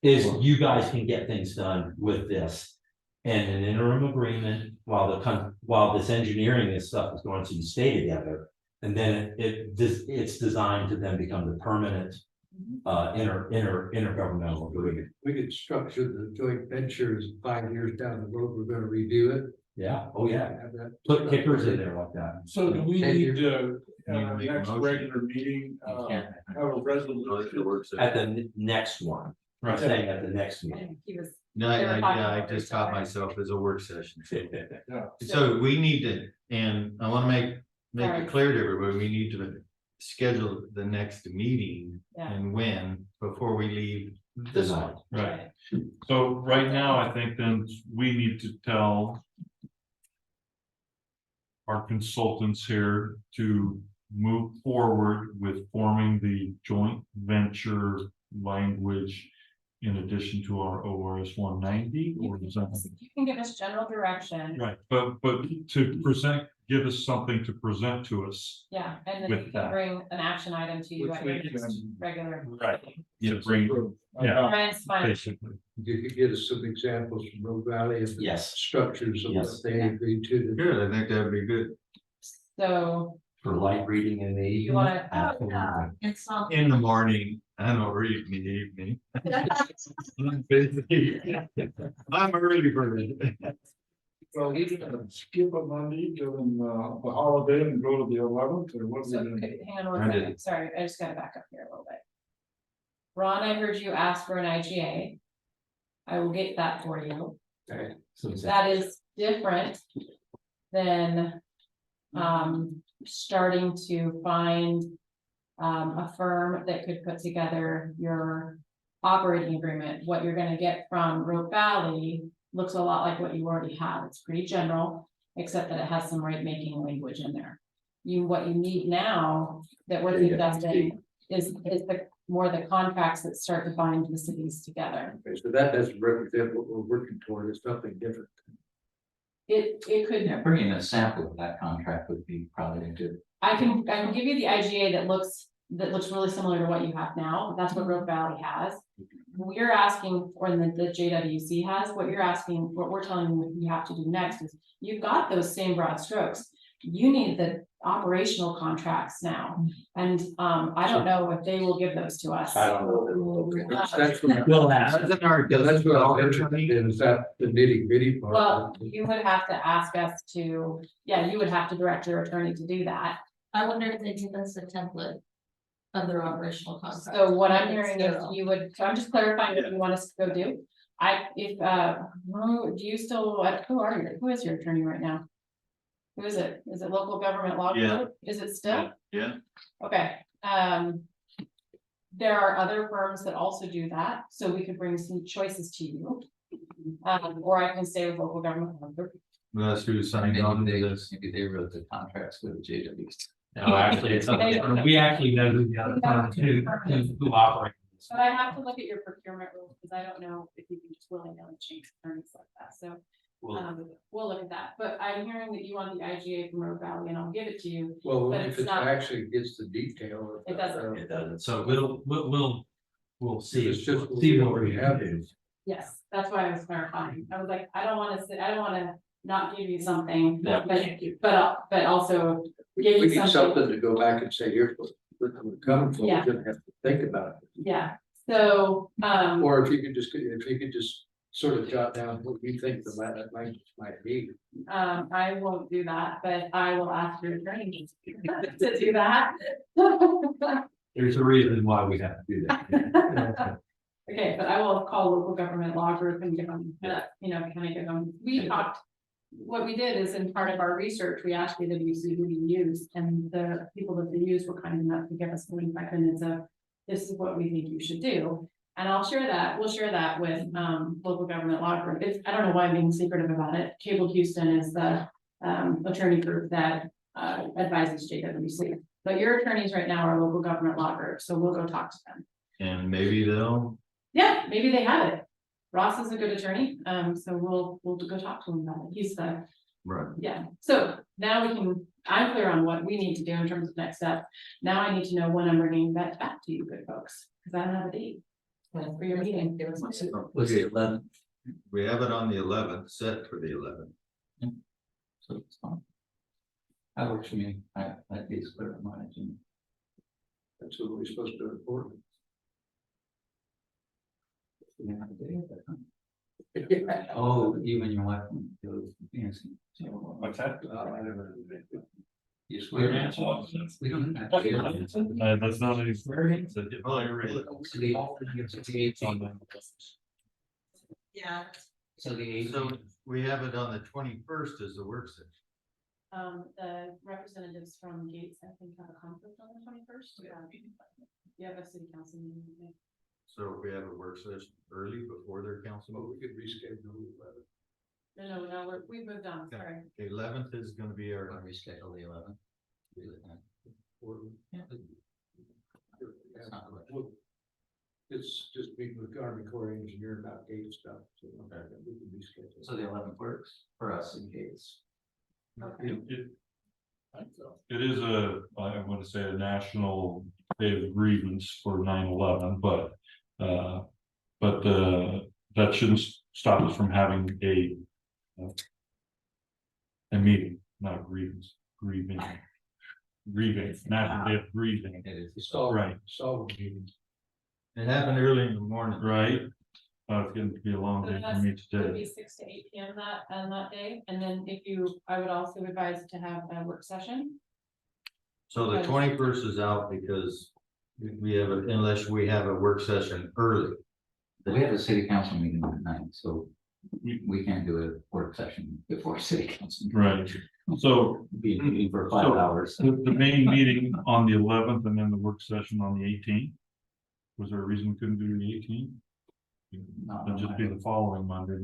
Is you guys can get things done with this. And an interim agreement while this engineering and stuff is going to stay together. And then it's designed to then become the permanent intergovernmental agreement. We could structure the joint ventures 5 years down the road, we're gonna review it. Yeah, oh yeah, Have that. put kickers in there like that. So do we need to, Need to make a next motion. regular meeting, have a resolution? At the next one, I'm Right. saying at the next meeting. And he was, No, They were talking I about just each taught other. myself as a work session. Yeah. So we need to, and I wanna make Sorry. it clear to everybody, we need to schedule the next meeting Yeah. and when, before we leave this one. Right. So right now, I think then we need to tell our consultants here to move forward with forming the joint venture language in addition to our ORS 190, or is that? you can give us general direction, Right, but to give us something to present to us. yeah, and then With we can that. bring an action item to you Which at we your next can- regular. Right. To bring, yeah, Ryan's fine. basically. You could get us some examples from Rogue Valley of the Yes. structures of what Yes. they agreed to. Good, I think that'd be good. So For light reading in the evening. you wanna, Absolutely. It's not. In the morning, I don't read in the evening. I'm busy. I'm early bird. So we can skip a Monday, give them the holiday and go to the 11th, or what? so, we gonna do? okay, hang on one I did. second, sorry, I just gotta back up here a little bit. Ron, I heard you ask for an IGA. I will get that for you. So it's- That is different than starting to find a firm that could put together your operating agreement. What you're gonna get from Rogue Valley looks a lot like what you already have. It's pretty general, except that it has some rate making language in there. What you need now that we're suggesting is more the contracts that start to bind the cities together. Okay, so that doesn't represent what we're working toward, it's something different. It could, Yeah, bringing a sample of that contract would be probably good. I can give you the IGA that looks really similar to what you have now. That's what Rogue Valley has. We're asking, or the JWC has, what we're telling you you have to do next is, you've got those same broad strokes. You need the operational contracts now, and I don't know if they will give those to us. I don't know. That's what, We'll ask. Doesn't our, yeah, that's what our I'm attorney, interested in, is that the nitty gritty part. Well, you would have to ask us to, yeah, you would have to direct your attorney to do that. I wonder if they give us a template of their operational contract. So what I'm hearing is Sterile. you would, so I'm just clarifying what you want us to go do. Do you still, who is your attorney right now? Who is it? Is it local government law? Yeah. Group? Is it still? yeah, Okay, there are other firms that also do that, so we could bring some choices to you. Or I can stay with local government law group. that's who signed on to this. Maybe they wrote the contracts with the JWs. No, actually, it's, we actually know who the other firms who operate. this. But I have to look at your procurement rules, because I don't know if you can just willy-nilly change terms like that, so. We'll look at that, but I'm hearing that you want the IGA from Rogue Valley, and I'll give it to you. Well, but if it's it not- actually gets the detail. It doesn't. It doesn't, so we'll see, It's just see what we we have. have to do. Yes, that's why I was clarifying. I was like, I don't wanna not give you something, Yeah, but, thank you. but also give We you need something. something to go back and say, here's what we're coming for, we Yeah. didn't have to think about it. Yeah, So, Or if you could just sort of jot down what you think the might be. I won't do that, but I will ask your attorney to do that. There's a reason why we have to do that. Okay, but I will call local government law group and give them, you know, kind of give them, we talked. What we did is in part of our research, we asked PwC who we used, and the people that they used were kind enough to give us 45 minutes of. This is what we think you should do, and I'll share that, we'll share that with local government law group. It's, I don't know why I'm being secretive about it. Cable Houston is the attorney group that advises JWC. But your attorneys right now are local government law group, so we'll go talk to them. And maybe they'll, Yeah, maybe they have it. Ross is a good attorney, so we'll go talk to him about it. He's the, right, yeah. So now we can, I'm clear on what we need to do in terms of next step. Now I need to know when I'm bringing that back to you, good folks, because I don't have a date for your meeting. Was it 11? we have it on the 11th, set for the 11th. So it's fine. That works for me. That is clear in my agenda. That's what we're supposed to report. We have a day of that, huh? Oh, you and your wife went to dancing. What's that? I never. You swear in? We don't have to. That's not any swearing. Yeah. So the So we have it on the 21st as the work session. The representatives from Gates, I think, have a conflict on the 21st. You have a city council meeting. So if we have a work session early before their council. Well, we could reschedule it. No, we've moved on, sorry. The 11th is gonna be I'll our, reschedule the 11th. Yeah. Well, it's just meeting with Army Corps of Engineer about gate stuff, so we can reschedule. So the 11th works for us in case. It is a, I want to say a national day of grievance for 9/11, but that shouldn't stop us from having a meeting, not a grievance, grieving, national day of grieving. It's all Right. solve meetings. it happened early in the morning. Right, it's going to be a long So day for that's- me It would be today. 6 to 8 PM on that day, and then if you, I would also advise to have a work session. So the 21st is out because we have, unless we have a work session early. We have a city council meeting at night, so we can't do a work session before city council. Right, so Be meeting for 5 So- hours. the main meeting on the 11th and then the work session on the 18th. Was there a reason we couldn't do the 18th? No, It'd just be the following Monday.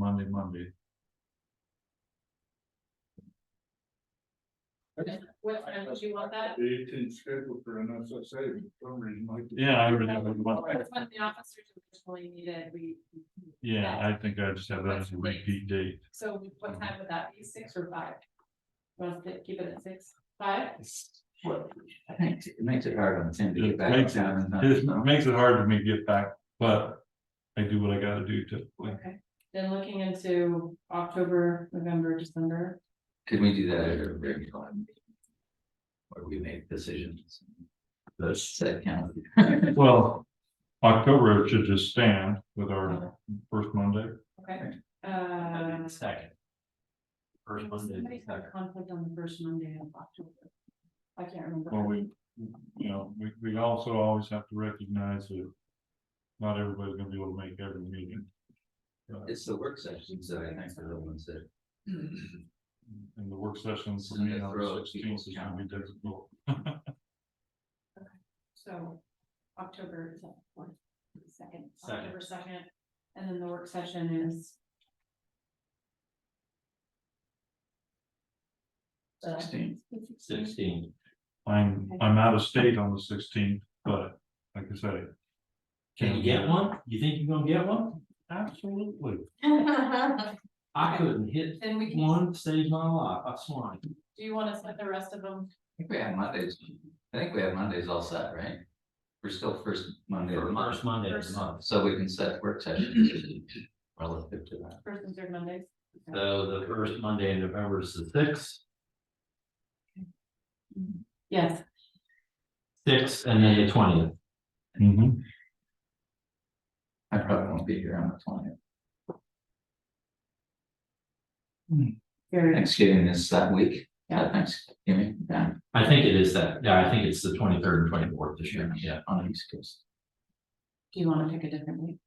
What time would you want that? The 18th scheduled for an SSA, for some reason like. Yeah, I already have it. It's when the officers originally needed, Yeah, I think I just have that as a repeat date. so what time would that be, 6 or 5? Want to keep it at 6, 5? What, I think it makes it hard on Tim to get It back. makes in time. it makes it hard for me to get back, but I do what I gotta do typically. Okay, then looking into October, November, December. Could we do that at a regular time? Where we make decisions? The set calendar. Well, October should just stand with our first Monday. Okay. Second. First Monday. Somebody's got a conflict on the first Monday of October. I can't remember. Well, we also always have to recognize that not everybody's gonna be able to make every meeting. It's the work sessions that I think are the ones that. And the work session for me on the 16th is gonna be difficult. So October is that fourth, second, Second. October 2nd, and then the work session is. 16th. 16. I'm out of state on the 16th, but like I say. Can you get one? You think you're gonna get one? Absolutely. I couldn't hit Then we can, one stage of my life, I swear. do you want to set the rest of them? I think we have Mondays. I think we have Mondays all set, right? We're still first Monday of the month, First Monday of the month. so we can set work sessions relative to that. First and third Mondays? Okay. So the first Monday in November is the 6th, Yes, 6th, and then the 20th. Mhm. I probably won't be here on the 20th. Very, Thanksgiving is that week. Yeah. Thanksgiving, yeah, I think it is that, yeah, I think it's the 23rd and 24th this year, yeah. on the East Coast. do you wanna pick a different week?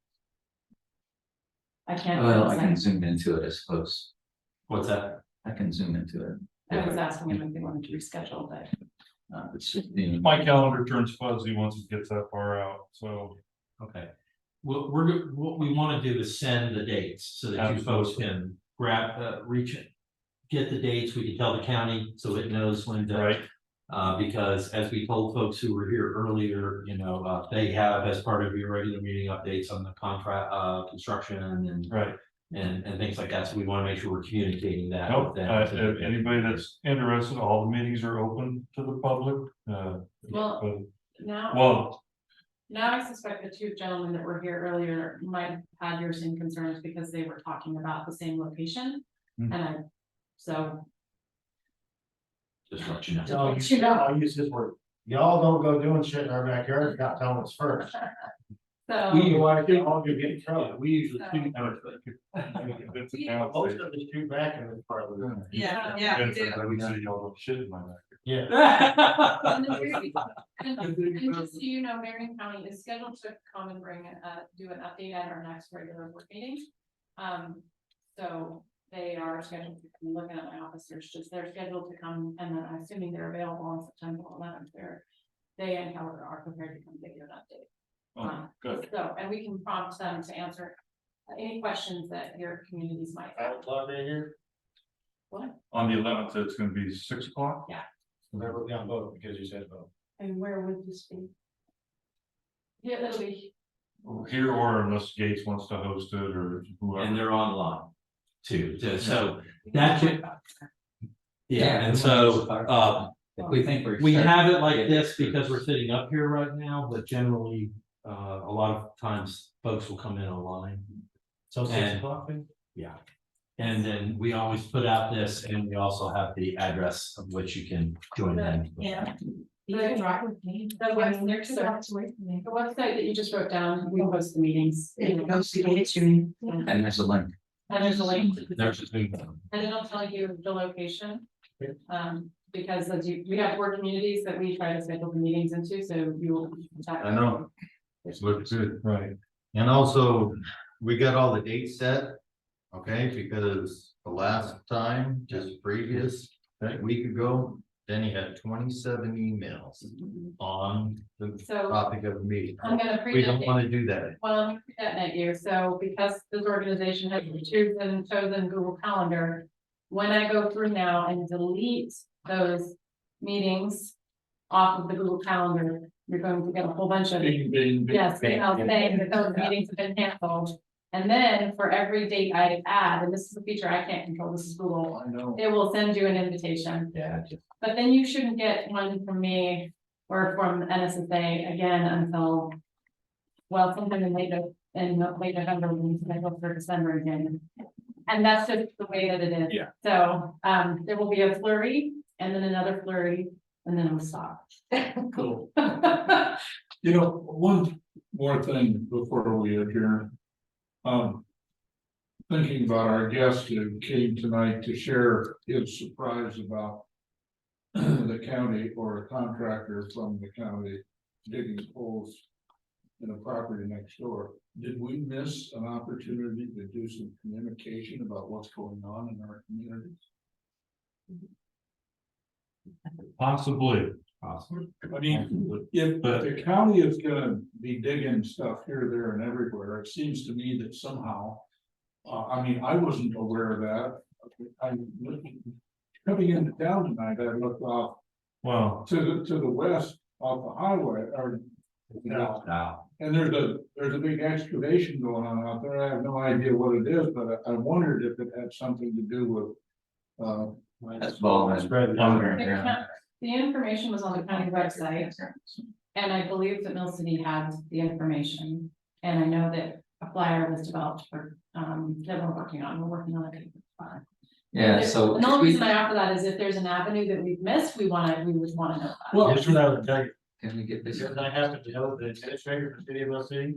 I can't. Well, I can zoom into it, I suppose. What's that? I can zoom into it. I was asking him if they wanted to reschedule, but It's just being. My calendar turns fuzzy once it gets that far out, so. Okay. What we wanna do is send the dates so that you folks can grab, reach it. Get the dates, we can tell the county so it knows when to. Right. Because as we told folks who were here earlier, they have, as part of your regular meeting, updates on the contract, construction and. Right. And things like that, so we wanna make sure we're communicating that. Nope, with them. if anybody that's interested, all the meetings are open to the public, Well, but- now. well, Now I suspect the two gentlemen that were here earlier might have had your same concerns because they were talking about the same location. Hmm. So. Just let you know. Just let you know. I'll use his word. Y'all don't go doing shit in our backyard, you gotta tell us first. So, All you get in trouble. We usually. it's a Yeah. Most of us shoot back in this part of the. Yeah, I would say y'all don't shit in my back. Yeah. and just so you know, Marion County is scheduled to come and do an update at our next regular board meeting. So they are scheduled to come, looking at my office, they're scheduled to come, and then I'm assuming they're available on September 11th. They and Keller are prepared to come give you an update. Oh, good. So, and we can prompt them to answer any questions that your communities might I have. would love to hear. What? On the 11th, it's gonna be 6 o'clock. There will be on both because you said both. And where would this be? Yeah, it'll be, Here or unless Gates wants to host it or And whoever. they're online too, so that could. Yeah, and so, If we think we're. we have it like this because we're sitting up here right now, but generally, a lot of times folks will come in online. So And- 6 o'clock then? Yeah. And then we always put out this, and we also have the address of which you can join in. Yeah. You can drive with me. The website that you just wrote down, we post the meetings. And go see the meeting. And there's a link. And there's a link, There's just. and it'll tell you the location. Because as we have work communities that we try to schedule the meetings into, so you'll. I know. It looks good, right? And also, we got all the dates set, okay, because the last time, just previous, a week ago, then he had 27 emails on the So topic of the meeting. I'm gonna We don't pre-detonate, want to do that. well, I'm gonna pre-detonate you, so because this organization has chosen Google Calendar. When I go through now and delete those meetings off of the Google Calendar, you're going to get a whole bunch of. Bing, bing, bing. Yes, emails saying that those meetings have been canceled. And then for every date I add, and this is a feature I can't control, this is Google, I know. it will send you an invitation. Yeah. But then you shouldn't get one from me or from NSSA again until. Well, sometime in late November, when I go for December again. And that's just the way that it is. Yeah. So, there will be a flurry and then another flurry and then it'll stop. Cool. You know, one more thing before we adjourn. Thinking about our guest who came tonight to share his surprise about the county or a contractor from the county digging holes in a property next door. Did we miss an opportunity to do some communication about what's going on in our communities? Possibly. I mean, if the county is gonna be digging stuff here, there and everywhere, it seems to me that somehow. I mean, I wasn't aware of that. Coming into town tonight, I looked off Well, to the west off the highway or. And there's a big excavation going on out there. I have no idea what it is, but I wondered if it had something to do with. That's ball. The information was on the county website, and I believe that Mill City had the information. And I know that a flyer was developed for, that we're working on it. Yeah, so. And the only reason I offer that is if there's an avenue that we've missed, we would wanna know about. Well, Here's what I would tell you, Can we get this? because I happen to know the administrator for the city of Mill City,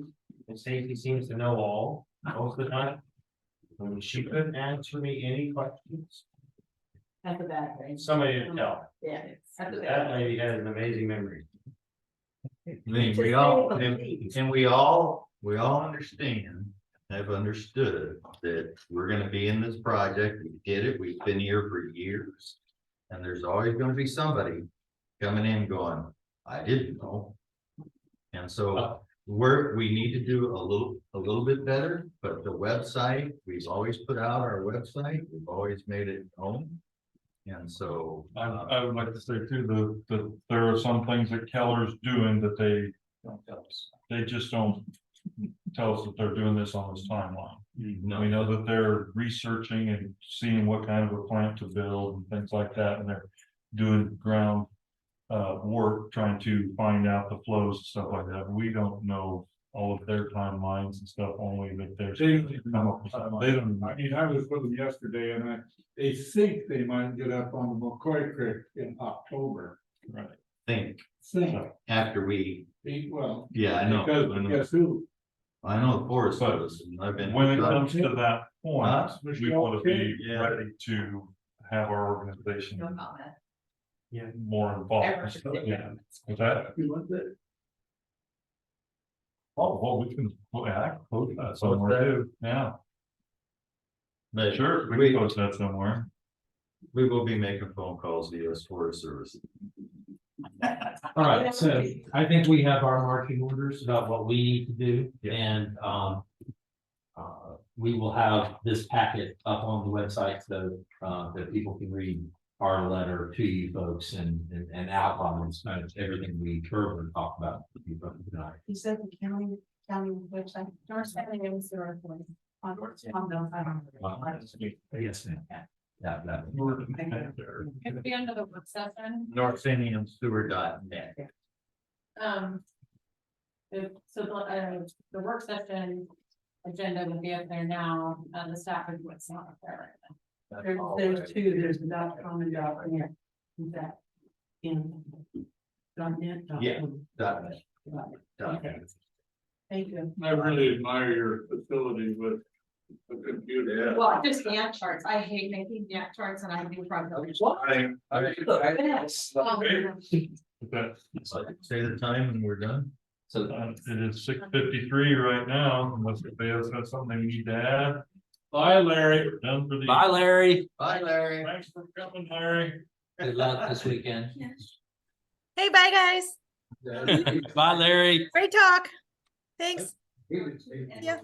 And Stacy seems to know all, most of the time. She couldn't answer me any questions. That's a bad thing. Somebody to tell. Yeah. That's a bad That lady has an amazing memory. I mean, we all, and we all understand, have understood that we're gonna be in this project, we get it, we've been here for years. And there's always gonna be somebody coming in going, I didn't know. And so we need to do a little bit better, but the website, we've always put out our website, we've always made it known. And so. I would like to say too, there are some things that Keller's doing that they don't tell us. They just don't tell us that they're doing this on this timeline. No. We know that they're researching and seeing what kind of a plant to build and things like that, and they're doing ground work, trying to find out the flows and stuff like that. We don't know all of their timelines and stuff, only that they're. They don't even come know. up with something. They don't. I mean, I was with them yesterday and they think they might get up on the McCoy Creek in October. Right. Think, After we, well. yeah, I know. Because guess who? I know the Forest Service, and I've been. When it comes to that point, Huh? we want to be Yeah. ready to have our organization No comment. more involved. Yeah. With that, well, we can, I can post that somewhere too, yeah, But sure, we can post that somewhere. we will be making phone calls to the US Forest Service. All right, so I think we have our marching orders about what we need to do, Yeah. and we will have this packet up on the website so that people can read our letter to you folks and outlines kind of everything we heard and talked about with you folks tonight. You said the county website. North Santiam is their point. On Yes, ma'am. Yeah, that. It'd be under the work session. NorthSandiumSewer.net. The work session agenda would be up there now, the staff is what's not up there right now. There's two, there's the .com and .net. Is that in .net? Yeah. .net. Okay. Thank you. I really admire your facility with the computer. Well, just Gantt charts. I hate making Gantt charts and I do probably. Yes. Okay. Say the time and we're done. So It is 6:53 right now, unless anybody else has something we need to add. Bye, Larry. We're done for the. Bye, Larry. Bye, Larry. Thanks for coming, Larry. Good luck this weekend. Hey, bye, guys. Bye, Larry. Great talk. Thanks. Yeah.